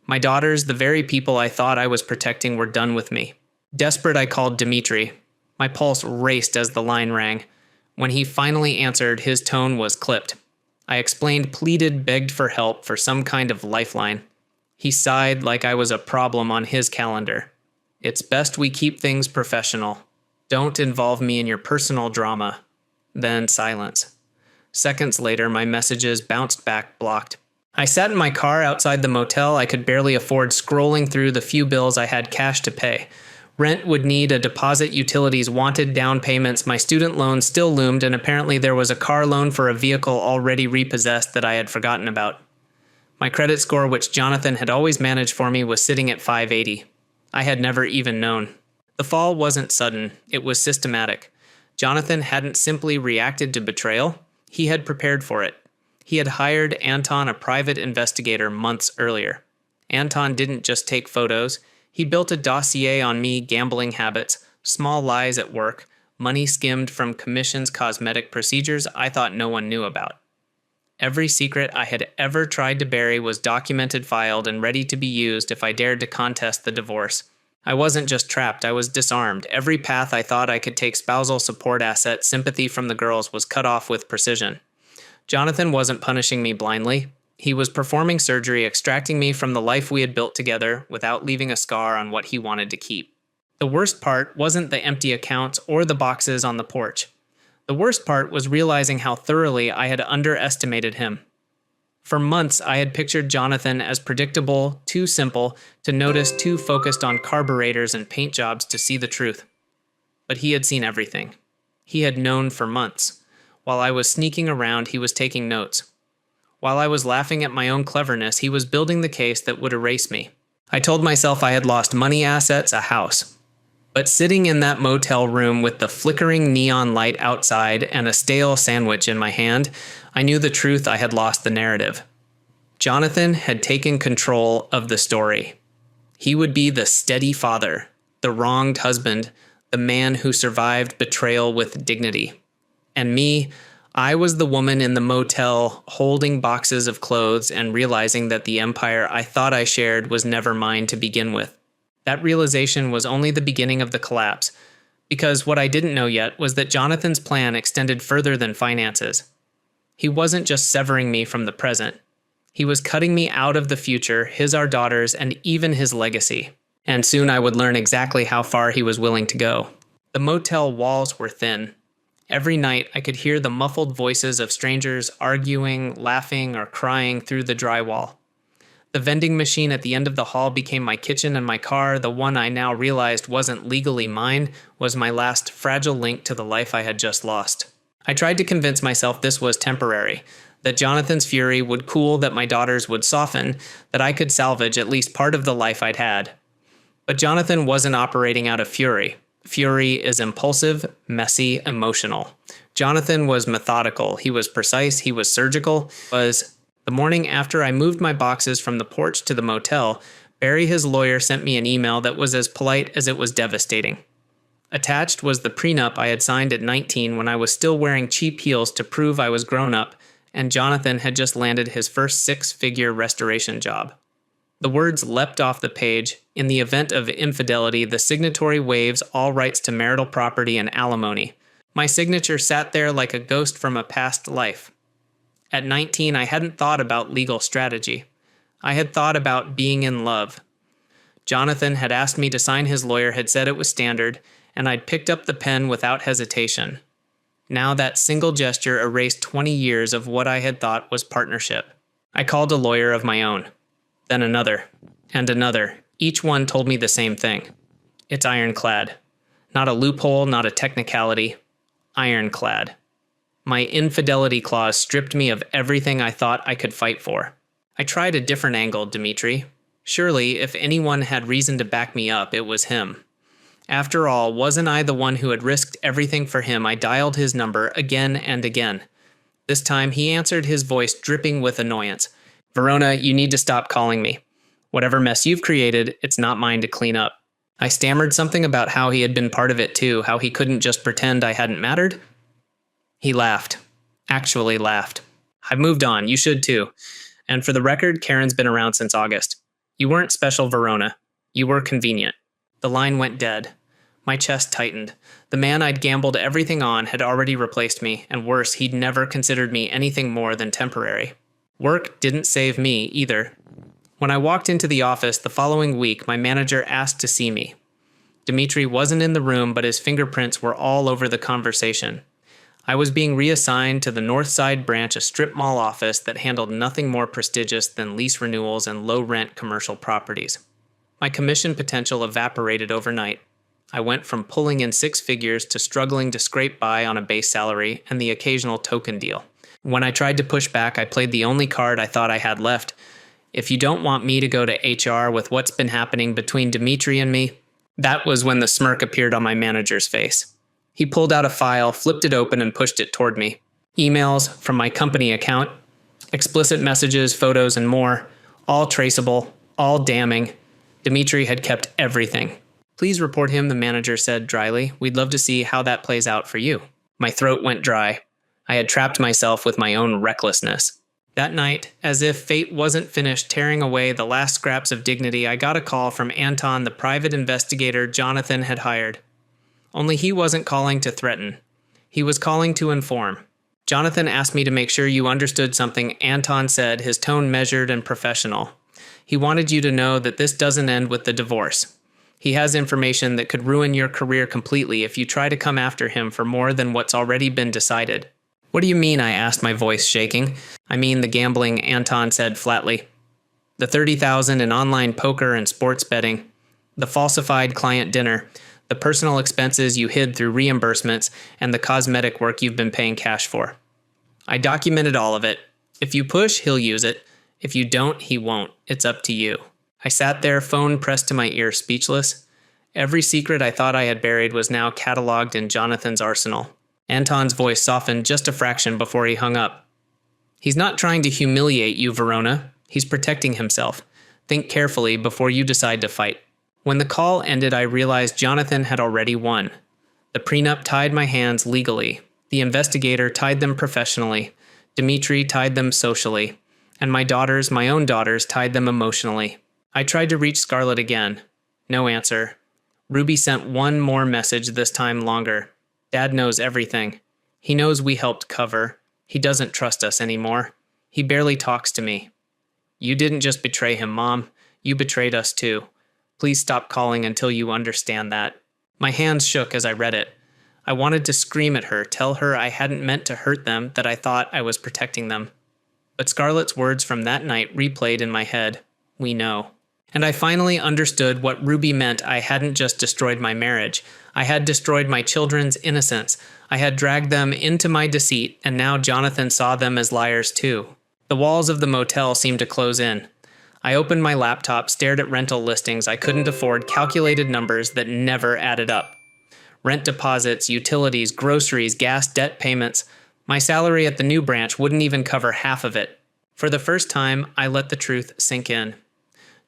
My daughters, the very people I thought I was protecting, were done with me. Desperate, I called Dimitri. My pulse raced as the line rang. When he finally answered, his tone was clipped. I explained, pleaded, begged for help, for some kind of lifeline. He sighed like I was a problem on his calendar. It's best we keep things professional. Don't involve me in your personal drama. Then silence. Seconds later, my messages bounced back, blocked. I sat in my car outside the motel I could barely afford, scrolling through the few bills I had cash to pay. Rent would need a deposit, utilities wanted, down payments, my student loan still loomed, and apparently there was a car loan for a vehicle already repossessed that I had forgotten about. My credit score, which Jonathan had always managed for me, was sitting at 580. I had never even known. The fall wasn't sudden, it was systematic. Jonathan hadn't simply reacted to betrayal, he had prepared for it. He had hired Anton, a private investigator, months earlier. Anton didn't just take photos. He built a dossier on me, gambling habits, small lies at work, money skimmed from commissions, cosmetic procedures I thought no one knew about. Every secret I had ever tried to bury was documented, filed, and ready to be used if I dared to contest the divorce. I wasn't just trapped, I was disarmed. Every path I thought I could take, spousal support asset, sympathy from the girls, was cut off with precision. Jonathan wasn't punishing me blindly. He was performing surgery, extracting me from the life we had built together without leaving a scar on what he wanted to keep. The worst part wasn't the empty accounts or the boxes on the porch. The worst part was realizing how thoroughly I had underestimated him. For months, I had pictured Jonathan as predictable, too simple to notice, too focused on carburetors and paint jobs to see the truth. But he had seen everything. He had known for months. While I was sneaking around, he was taking notes. While I was laughing at my own cleverness, he was building the case that would erase me. I told myself I had lost money, assets, a house. But sitting in that motel room with the flickering neon light outside and a stale sandwich in my hand, I knew the truth. I had lost the narrative. Jonathan had taken control of the story. He would be the steady father, the wronged husband, the man who survived betrayal with dignity. And me, I was the woman in the motel holding boxes of clothes and realizing that the empire I thought I shared was never mine to begin with. That realization was only the beginning of the collapse, because what I didn't know yet was that Jonathan's plan extended further than finances. He wasn't just severing me from the present. He was cutting me out of the future, our daughters, and even his legacy. And soon I would learn exactly how far he was willing to go. The motel walls were thin. Every night I could hear the muffled voices of strangers arguing, laughing, or crying through the drywall. The vending machine at the end of the hall became my kitchen, and my car, the one I now realized wasn't legally mine, was my last fragile link to the life I had just lost. I tried to convince myself this was temporary, that Jonathan's fury would cool, that my daughters would soften, that I could salvage at least part of the life I'd had. But Jonathan wasn't operating out of fury. Fury is impulsive, messy, emotional. Jonathan was methodical, he was precise, he was surgical. The morning after I moved my boxes from the porch to the motel, Barry, his lawyer, sent me an email that was as polite as it was devastating. Attached was the prenup I had signed at 19 when I was still wearing cheap heels to prove I was grown up, and Jonathan had just landed his first six-figure restoration job. The words leapt off the page. In the event of infidelity, the signatory waives all rights to marital property and alimony. My signature sat there like a ghost from a past life. At 19, I hadn't thought about legal strategy. I had thought about being in love. Jonathan had asked me to sign. His lawyer had said it was standard, and I'd picked up the pen without hesitation. Now that single gesture erased 20 years of what I had thought was partnership. I called a lawyer of my own. Then another. And another. Each one told me the same thing. It's ironclad. Not a loophole, not a technicality. Ironclad. My infidelity clause stripped me of everything I thought I could fight for. I tried a different angle, Dmitri. Surely, if anyone had reason to back me up, it was him. After all, wasn't I the one who had risked everything for him? I dialed his number again and again. This time, he answered, his voice dripping with annoyance. Verona, you need to stop calling me. Whatever mess you've created, it's not mine to clean up. I stammered something about how he had been part of it too, how he couldn't just pretend I hadn't mattered. He laughed. Actually laughed. I've moved on, you should too. And for the record, Karen's been around since August. You weren't special, Verona. You were convenient. The line went dead. My chest tightened. The man I'd gambled everything on had already replaced me, and worse, he'd never considered me anything more than temporary. Work didn't save me, either. When I walked into the office the following week, my manager asked to see me. Dmitri wasn't in the room, but his fingerprints were all over the conversation. I was being reassigned to the North Side branch, a strip mall office that handled nothing more prestigious than lease renewals and low-rent commercial properties. My commission potential evaporated overnight. I went from pulling in six figures to struggling to scrape by on a base salary and the occasional token deal. When I tried to push back, I played the only card I thought I had left. If you don't want me to go to HR with what's been happening between Dmitri and me, that was when the smirk appeared on my manager's face. He pulled out a file, flipped it open, and pushed it toward me. Emails from my company account, explicit messages, photos, and more, all traceable, all damning. Dmitri had kept everything. Please report him, the manager said dryly. We'd love to see how that plays out for you. My throat went dry. I had trapped myself with my own recklessness. That night, as if fate wasn't finished tearing away the last scraps of dignity, I got a call from Anton, the private investigator Jonathan had hired. Only he wasn't calling to threaten. He was calling to inform. Jonathan asked me to make sure you understood something, Anton said, his tone measured and professional. He wanted you to know that this doesn't end with the divorce. He has information that could ruin your career completely if you try to come after him for more than what's already been decided. What do you mean? I asked, my voice shaking. I mean the gambling, Anton said flatly. The $30,000 in online poker and sports betting. The falsified client dinner. The personal expenses you hid through reimbursements, and the cosmetic work you've been paying cash for. I documented all of it. If you push, he'll use it. If you don't, he won't. It's up to you. I sat there, phone pressed to my ear, speechless. Every secret I thought I had buried was now cataloged in Jonathan's arsenal. Anton's voice softened just a fraction before he hung up. He's not trying to humiliate you, Verona. He's protecting himself. Think carefully before you decide to fight. When the call ended, I realized Jonathan had already won. The prenup tied my hands legally. The investigator tied them professionally. Dmitri tied them socially. And my daughters, my own daughters, tied them emotionally. I tried to reach Scarlett again. No answer. Ruby sent one more message, this time longer. Dad knows everything. He knows we helped cover. He doesn't trust us anymore. He barely talks to me. You didn't just betray him, Mom. You betrayed us too. Please stop calling until you understand that. My hands shook as I read it. I wanted to scream at her, tell her I hadn't meant to hurt them, that I thought I was protecting them. But Scarlett's words from that night replayed in my head. We know. And I finally understood what Ruby meant. I hadn't just destroyed my marriage. I had destroyed my children's innocence. I had dragged them into my deceit, and now Jonathan saw them as liars too. The walls of the motel seemed to close in. I opened my laptop, stared at rental listings I couldn't afford, calculated numbers that never added up. Rent deposits, utilities, groceries, gas, debt payments. My salary at the new branch wouldn't even cover half of it. For the first time, I let the truth sink in.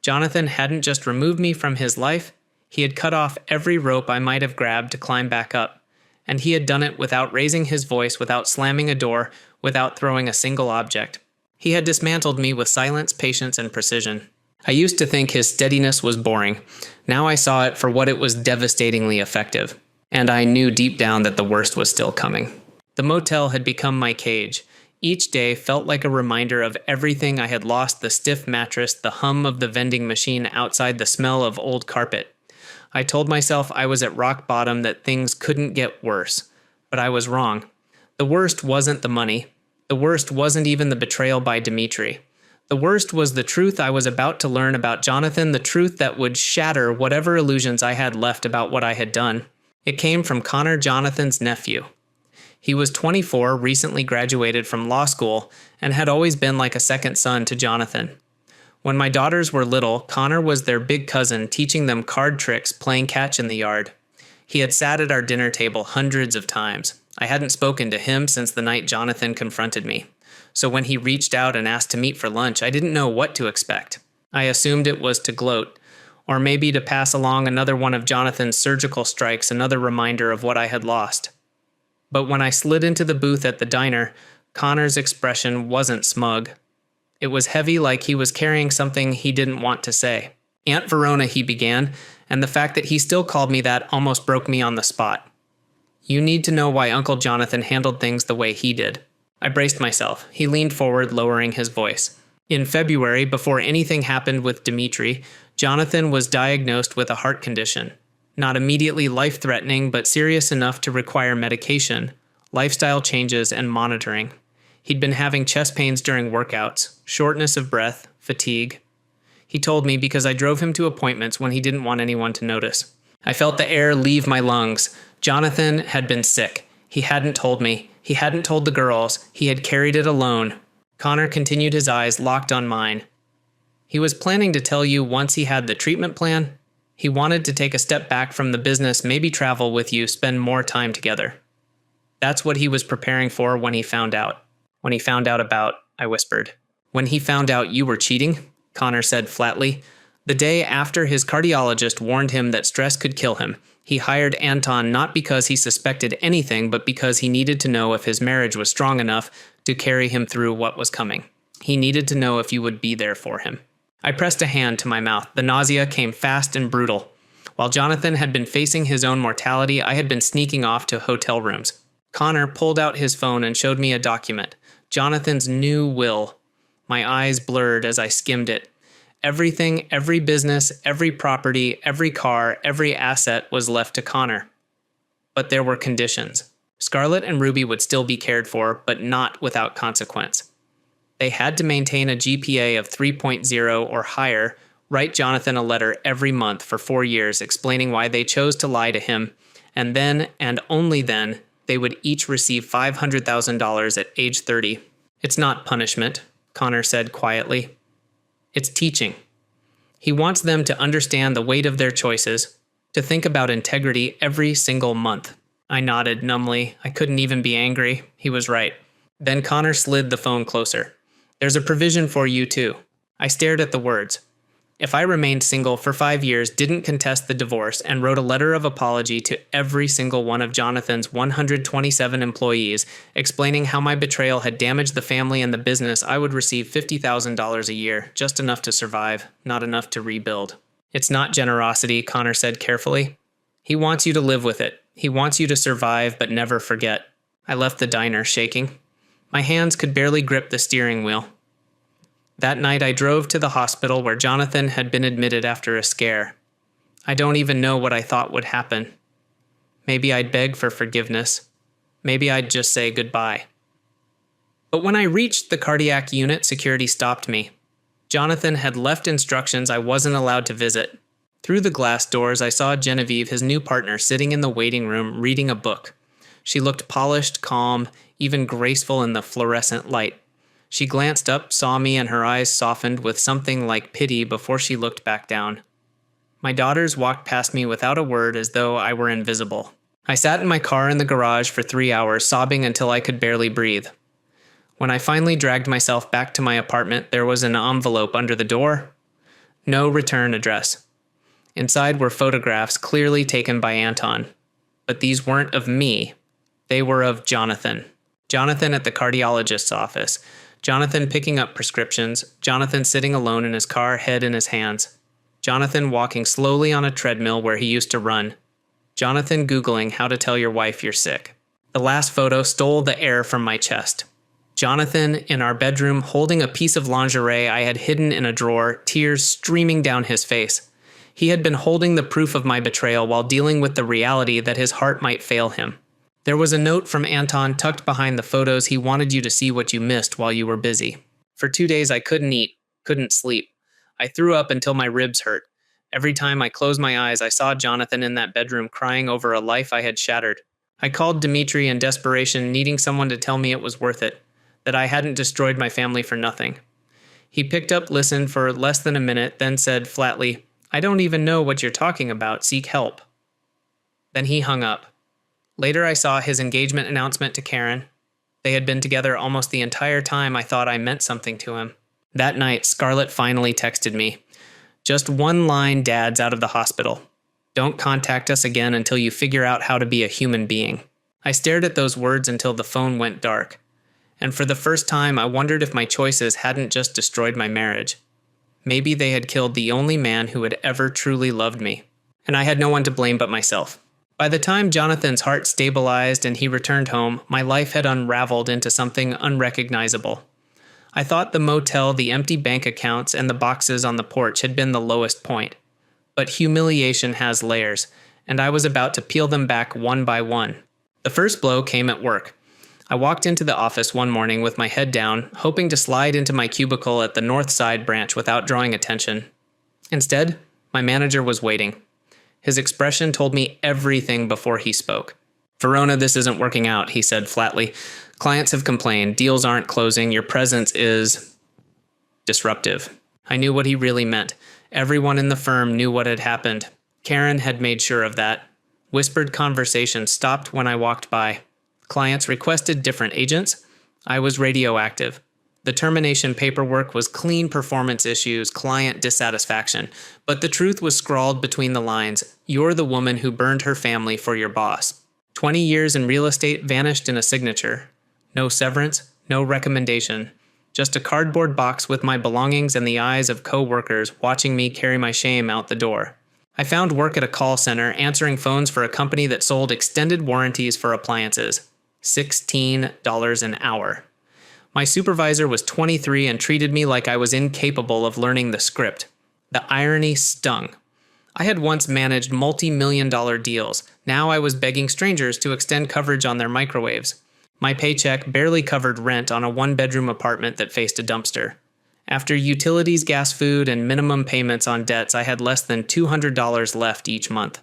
Jonathan hadn't just removed me from his life, he had cut off every rope I might have grabbed to climb back up. And he had done it without raising his voice, without slamming a door, without throwing a single object. He had dismantled me with silence, patience, and precision. I used to think his steadiness was boring. Now I saw it for what it was, devastatingly effective. And I knew deep down that the worst was still coming. The motel had become my cage. Each day felt like a reminder of everything I had lost: the stiff mattress, the hum of the vending machine outside, the smell of old carpet. I told myself I was at rock bottom, that things couldn't get worse. But I was wrong. The worst wasn't the money. The worst wasn't even the betrayal by Dimitri. The worst was the truth I was about to learn about Jonathan, the truth that would shatter whatever illusions I had left about what I had done. It came from Connor, Jonathan's nephew. He was 24, recently graduated from law school, and had always been like a second son to Jonathan. When my daughters were little, Connor was their big cousin, teaching them card tricks, playing catch in the yard. He had sat at our dinner table hundreds of times. I hadn't spoken to him since the night Jonathan confronted me. So when he reached out and asked to meet for lunch, I didn't know what to expect. I assumed it was to gloat, or maybe to pass along another one of Jonathan's surgical strikes, another reminder of what I had lost. But when I slid into the booth at the diner, Connor's expression wasn't smug. It was heavy, like he was carrying something he didn't want to say. "Aunt Verona," he began, and the fact that he still called me that almost broke me on the spot. "You need to know why Uncle Jonathan handled things the way he did." I braced myself. He leaned forward, lowering his voice. In February, before anything happened with Dimitri, Jonathan was diagnosed with a heart condition. Not immediately life-threatening, but serious enough to require medication, lifestyle changes, and monitoring. He'd been having chest pains during workouts, shortness of breath, fatigue. He told me because I drove him to appointments when he didn't want anyone to notice. I felt the air leave my lungs. Jonathan had been sick. He hadn't told me. He hadn't told the girls. He had carried it alone. Connor continued, his eyes locked on mine. "He was planning to tell you once he had the treatment plan. He wanted to take a step back from the business, maybe travel with you, spend more time together. That's what he was preparing for when he found out." "When he found out about," I whispered. "When he found out you were cheating," Connor said flatly. "The day after his cardiologist warned him that stress could kill him, he hired Anton not because he suspected anything, but because he needed to know if his marriage was strong enough to carry him through what was coming. He needed to know if you would be there for him." I pressed a hand to my mouth. The nausea came fast and brutal. While Jonathan had been facing his own mortality, I had been sneaking off to hotel rooms. Connor pulled out his phone and showed me a document. Jonathan's new will. My eyes blurred as I skimmed it. Everything, every business, every property, every car, every asset was left to Connor. But there were conditions. Scarlett and Ruby would still be cared for, but not without consequence. They had to maintain a GPA of 3.0 or higher, write Jonathan a letter every month for 4 years explaining why they chose to lie to him, and then, and only then, they would each receive $500,000 at age 30. "It's not punishment," Connor said quietly. "It's teaching. He wants them to understand the weight of their choices, to think about integrity every single month." I nodded numbly. I couldn't even be angry. He was right. Then Connor slid the phone closer. "There's a provision for you, too." I stared at the words. If I remained single for 5 years, didn't contest the divorce, and wrote a letter of apology to every single one of Jonathan's 127 employees, explaining how my betrayal had damaged the family and the business, I would receive $50,000 a year, just enough to survive, not enough to rebuild. "It's not generosity," Connor said carefully. "He wants you to live with it. He wants you to survive but never forget." I left the diner, shaking. My hands could barely grip the steering wheel. That night I drove to the hospital where Jonathan had been admitted after a scare. I don't even know what I thought would happen. Maybe I'd beg for forgiveness. Maybe I'd just say goodbye. But when I reached the cardiac unit, security stopped me. Jonathan had left instructions I wasn't allowed to visit. Through the glass doors, I saw Genevieve, his new partner, sitting in the waiting room reading a book. She looked polished, calm, even graceful in the fluorescent light. She glanced up, saw me, and her eyes softened with something like pity before she looked back down. My daughters walked past me without a word, as though I were invisible. I sat in my car in the garage for 3 hours, sobbing until I could barely breathe. When I finally dragged myself back to my apartment, there was an envelope under the door. No return address. Inside were photographs clearly taken by Anton. But these weren't of me. They were of Jonathan. Jonathan at the cardiologist's office. Jonathan picking up prescriptions. Jonathan sitting alone in his car, head in his hands. Jonathan walking slowly on a treadmill where he used to run. Jonathan Googling how to tell your wife you're sick. The last photo stole the air from my chest. Jonathan in our bedroom holding a piece of lingerie I had hidden in a drawer, tears streaming down his face. He had been holding the proof of my betrayal while dealing with the reality that his heart might fail him. There was a note from Anton tucked behind the photos. He wanted you to see what you missed while you were busy. For 2 days I couldn't eat, couldn't sleep. I threw up until my ribs hurt. Every time I closed my eyes, I saw Jonathan in that bedroom crying over a life I had shattered. I called Dmitri in desperation, needing someone to tell me it was worth it, that I hadn't destroyed my family for nothing. He picked up, listened for less than a minute, then said flatly, "I don't even know what you're talking about. Seek help." Then he hung up. Later I saw his engagement announcement to Karen. They had been together almost the entire time I thought I meant something to him. That night, Scarlett finally texted me. "Just one line, Dad's out of the hospital. Don't contact us again until you figure out how to be a human being." I stared at those words until the phone went dark. And for the first time, I wondered if my choices hadn't just destroyed my marriage. Maybe they had killed the only man who had ever truly loved me. And I had no one to blame but myself. By the time Jonathan's heart stabilized and he returned home, my life had unraveled into something unrecognizable. I thought the motel, the empty bank accounts, and the boxes on the porch had been the lowest point. But humiliation has layers, and I was about to peel them back one by one. The first blow came at work. I walked into the office one morning with my head down, hoping to slide into my cubicle at the North Side branch without drawing attention. Instead, my manager was waiting. His expression told me everything before he spoke. "Verona, this isn't working out," he said flatly. "Clients have complained. Deals aren't closing. Your presence is disruptive." I knew what he really meant. Everyone in the firm knew what had happened. Karen had made sure of that. Whispered conversations stopped when I walked by. Clients requested different agents. I was radioactive. The termination paperwork was clean performance issues, client dissatisfaction. But the truth was scrawled between the lines. "You're the woman who burned her family for your boss." 20 years in real estate vanished in a signature. No severance, no recommendation. Just a cardboard box with my belongings and the eyes of co-workers watching me carry my shame out the door. I found work at a call center, answering phones for a company that sold extended warranties for appliances. $16 an hour. My supervisor was 23 and treated me like I was incapable of learning the script. The irony stung. I had once managed multi-million-dollar deals. Now I was begging strangers to extend coverage on their microwaves. My paycheck barely covered rent on a one-bedroom apartment that faced a dumpster. After utilities, gas, food, and minimum payments on debts, I had less than $200 left each month.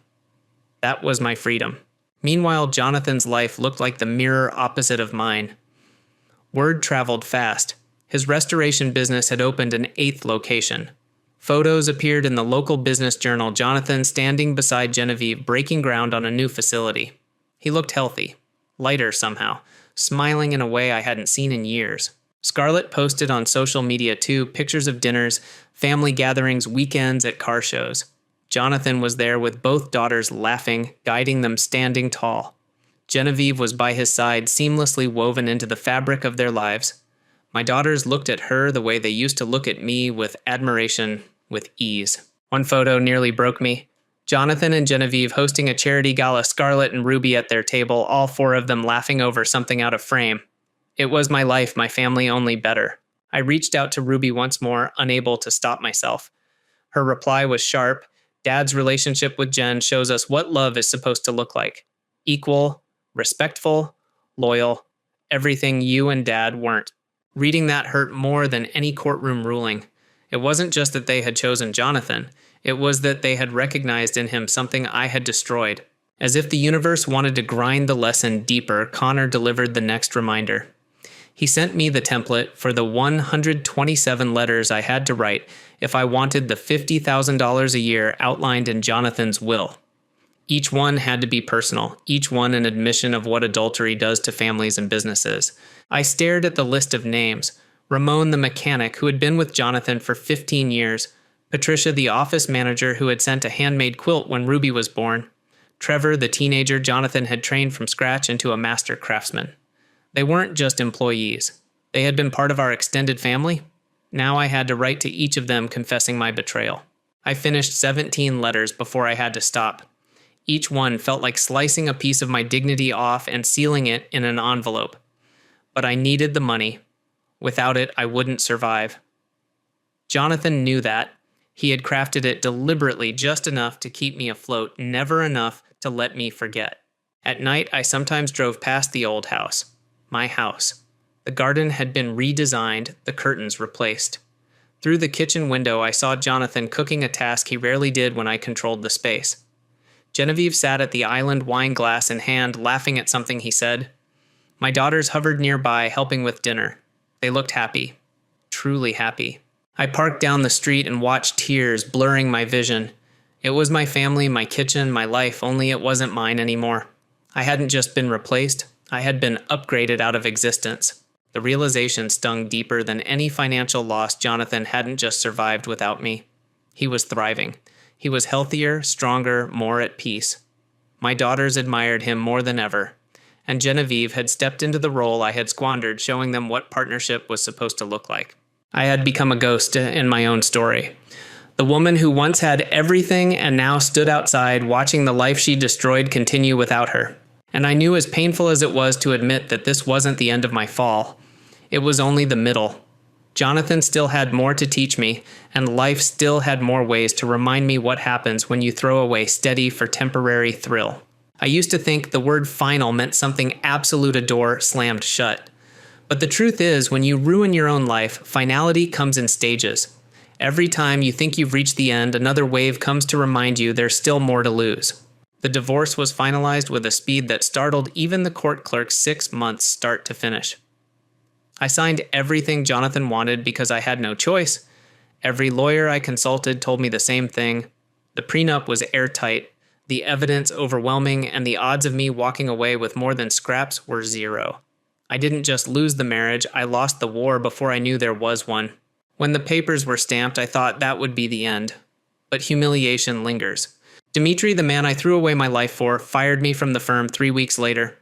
That was my freedom. Meanwhile, Jonathan's life looked like the mirror opposite of mine. Word traveled fast. His restoration business had opened an 8th location. Photos appeared in the local business journal, Jonathan standing beside Genevieve, breaking ground on a new facility. He looked healthy, lighter somehow, smiling in a way I hadn't seen in years. Scarlett posted on social media too, pictures of dinners, family gatherings, weekends at car shows. Jonathan was there with both daughters laughing, guiding them standing tall. Genevieve was by his side, seamlessly woven into the fabric of their lives. My daughters looked at her the way they used to look at me, with admiration, with ease. One photo nearly broke me. Jonathan and Genevieve hosting a charity gala, Scarlett and Ruby at their table, all 4 of them laughing over something out of frame. It was my life, my family, only better. I reached out to Ruby once more, unable to stop myself. Her reply was sharp. Dad's relationship with Jen shows us what love is supposed to look like. Equal, respectful, loyal, everything you and Dad weren't. Reading that hurt more than any courtroom ruling. It wasn't just that they had chosen Jonathan. It was that they had recognized in him something I had destroyed. As if the universe wanted to grind the lesson deeper, Connor delivered the next reminder. He sent me the template for the 127 letters I had to write if I wanted the $50,000 a year outlined in Jonathan's will. Each one had to be personal, each one an admission of what adultery does to families and businesses. I stared at the list of names. Ramon the mechanic who had been with Jonathan for 15 years. Patricia the office manager who had sent a handmade quilt when Ruby was born. Trevor the teenager Jonathan had trained from scratch into a master craftsman. They weren't just employees. They had been part of our extended family. Now I had to write to each of them confessing my betrayal. I finished 17 letters before I had to stop. Each one felt like slicing a piece of my dignity off and sealing it in an envelope. But I needed the money. Without it, I wouldn't survive. Jonathan knew that. He had crafted it deliberately just enough to keep me afloat, never enough to let me forget. At night, I sometimes drove past the old house. My house. The garden had been redesigned, the curtains replaced. Through the kitchen window, I saw Jonathan cooking a task he rarely did when I controlled the space. Genevieve sat at the island wine glass in hand, laughing at something he said. My daughters hovered nearby, helping with dinner. They looked happy. Truly happy. I parked down the street and watched tears blurring my vision. It was my family, my kitchen, my life, only it wasn't mine anymore. I hadn't just been replaced, I had been upgraded out of existence. The realization stung deeper than any financial loss Jonathan hadn't just survived without me. He was thriving. He was healthier, stronger, more at peace. My daughters admired him more than ever, and Genevieve had stepped into the role I had squandered, showing them what partnership was supposed to look like. I had become a ghost in my own story. The woman who once had everything and now stood outside watching the life she destroyed continue without her. And I knew, as painful as it was to admit that this wasn't the end of my fall, it was only the middle. Jonathan still had more to teach me, and life still had more ways to remind me what happens when you throw away steady for temporary thrill. I used to think the word final meant something absolute, a door slammed shut. But the truth is, when you ruin your own life, finality comes in stages. Every time you think you've reached the end, another wave comes to remind you there's still more to lose. The divorce was finalized with a speed that startled even the court clerk's 6 months start to finish. I signed everything Jonathan wanted because I had no choice. Every lawyer I consulted told me the same thing. The prenup was airtight, the evidence overwhelming, and the odds of me walking away with more than scraps were 0. I didn't just lose the marriage, I lost the war before I knew there was one. When the papers were stamped, I thought that would be the end. But humiliation lingers. Dimitri, the man I threw away my life for, fired me from the firm 3 weeks later.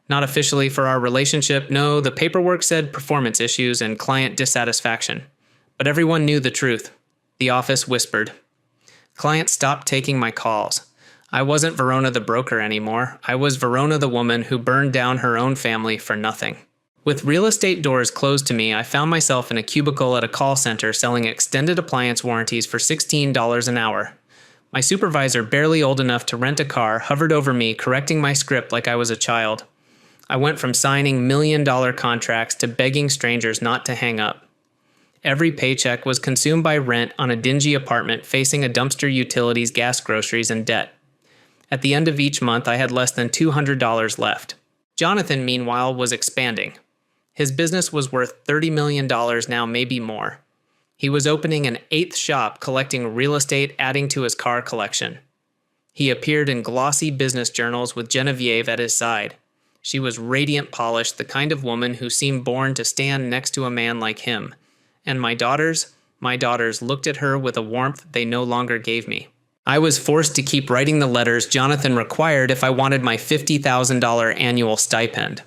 Not officially for our relationship, no, the paperwork said performance issues and client dissatisfaction. But everyone knew the truth. The office whispered. Clients stopped taking my calls. I wasn't Verona the broker anymore. I was Verona the woman who burned down her own family for nothing. With real estate doors closed to me, I found myself in a cubicle at a call center selling extended appliance warranties for $16 an hour. My supervisor, barely old enough to rent a car, hovered over me, correcting my script like I was a child. I went from signing million-dollar contracts to begging strangers not to hang up. Every paycheck was consumed by rent on a dingy apartment facing a dumpster, utilities, gas, groceries, and debt. At the end of each month, I had less than $200 left. Jonathan, meanwhile, was expanding. His business was worth $30 million now, maybe more. He was opening an 8th shop, collecting real estate, adding to his car collection. He appeared in glossy business journals with Genevieve at his side. She was radiant polished, the kind of woman who seemed born to stand next to a man like him. And my daughters looked at her with a warmth they no longer gave me. I was forced to keep writing the letters Jonathan required if I wanted my $50,000 annual stipend.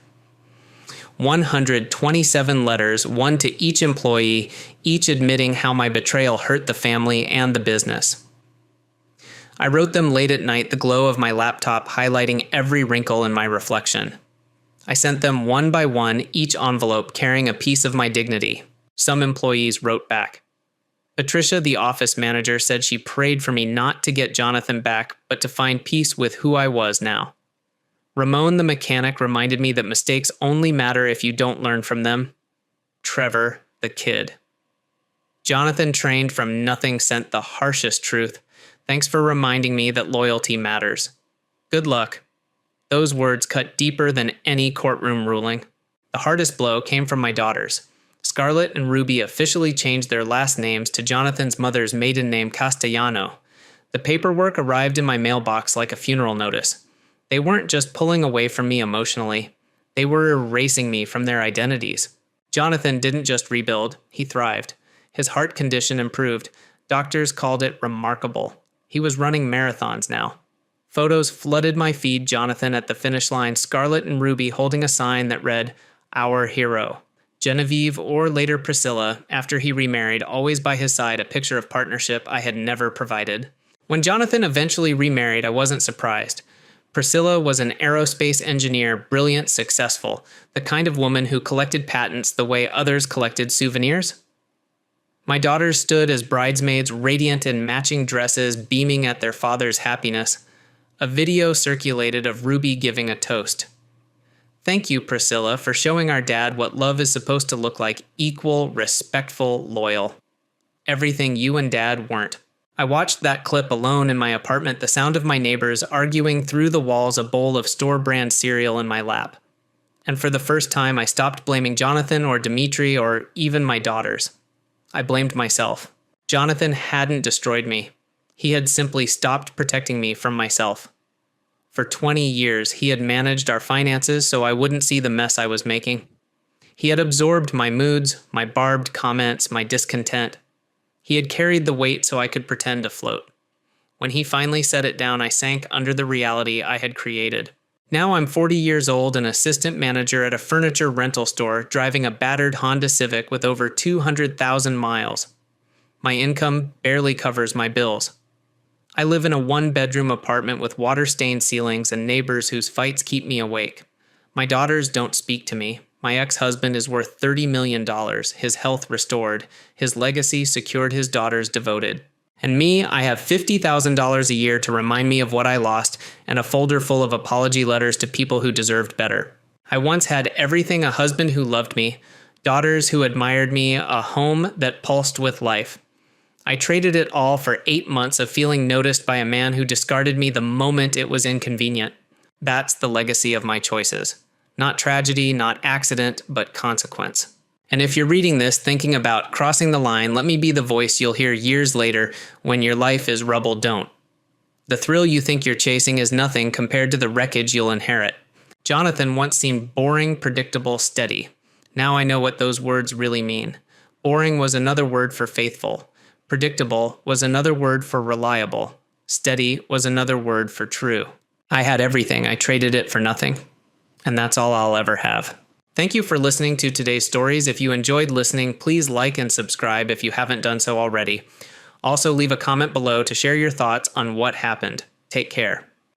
127 letters, one to each employee, each admitting how my betrayal hurt the family and the business. I wrote them late at night, the glow of my laptop highlighting every wrinkle in my reflection. I sent them one by one, each envelope carrying a piece of my dignity. Some employees wrote back. Patricia, the office manager, said she prayed for me not to get Jonathan back, but to find peace with who I was now. Ramon, the mechanic, reminded me that mistakes only matter if you don't learn from them. Trevor, the kid. Jonathan, trained from nothing, sent the harshest truth. Thanks for reminding me that loyalty matters. Good luck. Those words cut deeper than any courtroom ruling. The hardest blow came from my daughters. Scarlett and Ruby officially changed their last names to Jonathan's mother's maiden name, Castellano. The paperwork arrived in my mailbox like a funeral notice. They weren't just pulling away from me emotionally. They were erasing me from their identities. Jonathan didn't just rebuild, he thrived. His heart condition improved. Doctors called it remarkable. He was running marathons now. Photos flooded my feed, Jonathan at the finish line, Scarlett and Ruby holding a sign that read, "Our hero." Genevieve, or later Priscilla, after he remarried, always by his side, a picture of partnership I had never provided. When Jonathan eventually remarried, I wasn't surprised. Priscilla was an aerospace engineer, brilliant, successful, the kind of woman who collected patents the way others collected souvenirs. My daughters stood as bridesmaids, radiant in matching dresses, beaming at their father's happiness. A video circulated of Ruby giving a toast. Thank you, Priscilla, for showing our dad what love is supposed to look like: equal, respectful, loyal. Everything you and Dad weren't. I watched that clip alone in my apartment, the sound of my neighbors arguing through the walls, a bowl of store-brand cereal in my lap. And for the first time, I stopped blaming Jonathan or Dimitri or even my daughters. I blamed myself. Jonathan hadn't destroyed me. He had simply stopped protecting me from myself. For 20 years, he had managed our finances so I wouldn't see the mess I was making. He had absorbed my moods, my barbed comments, my discontent. He had carried the weight so I could pretend to float. When he finally set it down, I sank under the reality I had created. Now I'm 40 years old, an assistant manager at a furniture rental store, driving a battered Honda Civic with over 200,000 miles. My income barely covers my bills. I live in a one-bedroom apartment with water-stained ceilings and neighbors whose fights keep me awake. My daughters don't speak to me. My ex-husband is worth $30 million, his health restored, his legacy secured, his daughters devoted. And me, I have $50,000 a year to remind me of what I lost, and a folder full of apology letters to people who deserved better. I once had everything: a husband who loved me, daughters who admired me, a home that pulsed with life. I traded it all for 8 months of feeling noticed by a man who discarded me the moment it was inconvenient. That's the legacy of my choices. Not tragedy, not accident, but consequence. And if you're reading this thinking about crossing the line, let me be the voice you'll hear years later when your life is rubble. Don't. The thrill you think you're chasing is nothing compared to the wreckage you'll inherit. Jonathan once seemed boring, predictable, steady. Now I know what those words really mean. Boring was another word for faithful. Predictable was another word for reliable. Steady was another word for true. I had everything. I traded it for nothing. And that's all I'll ever have. Thank you for listening to today's stories. If you enjoyed listening, please like and subscribe if you haven't done so already. Also, leave a comment below to share your thoughts on what happened. Take care.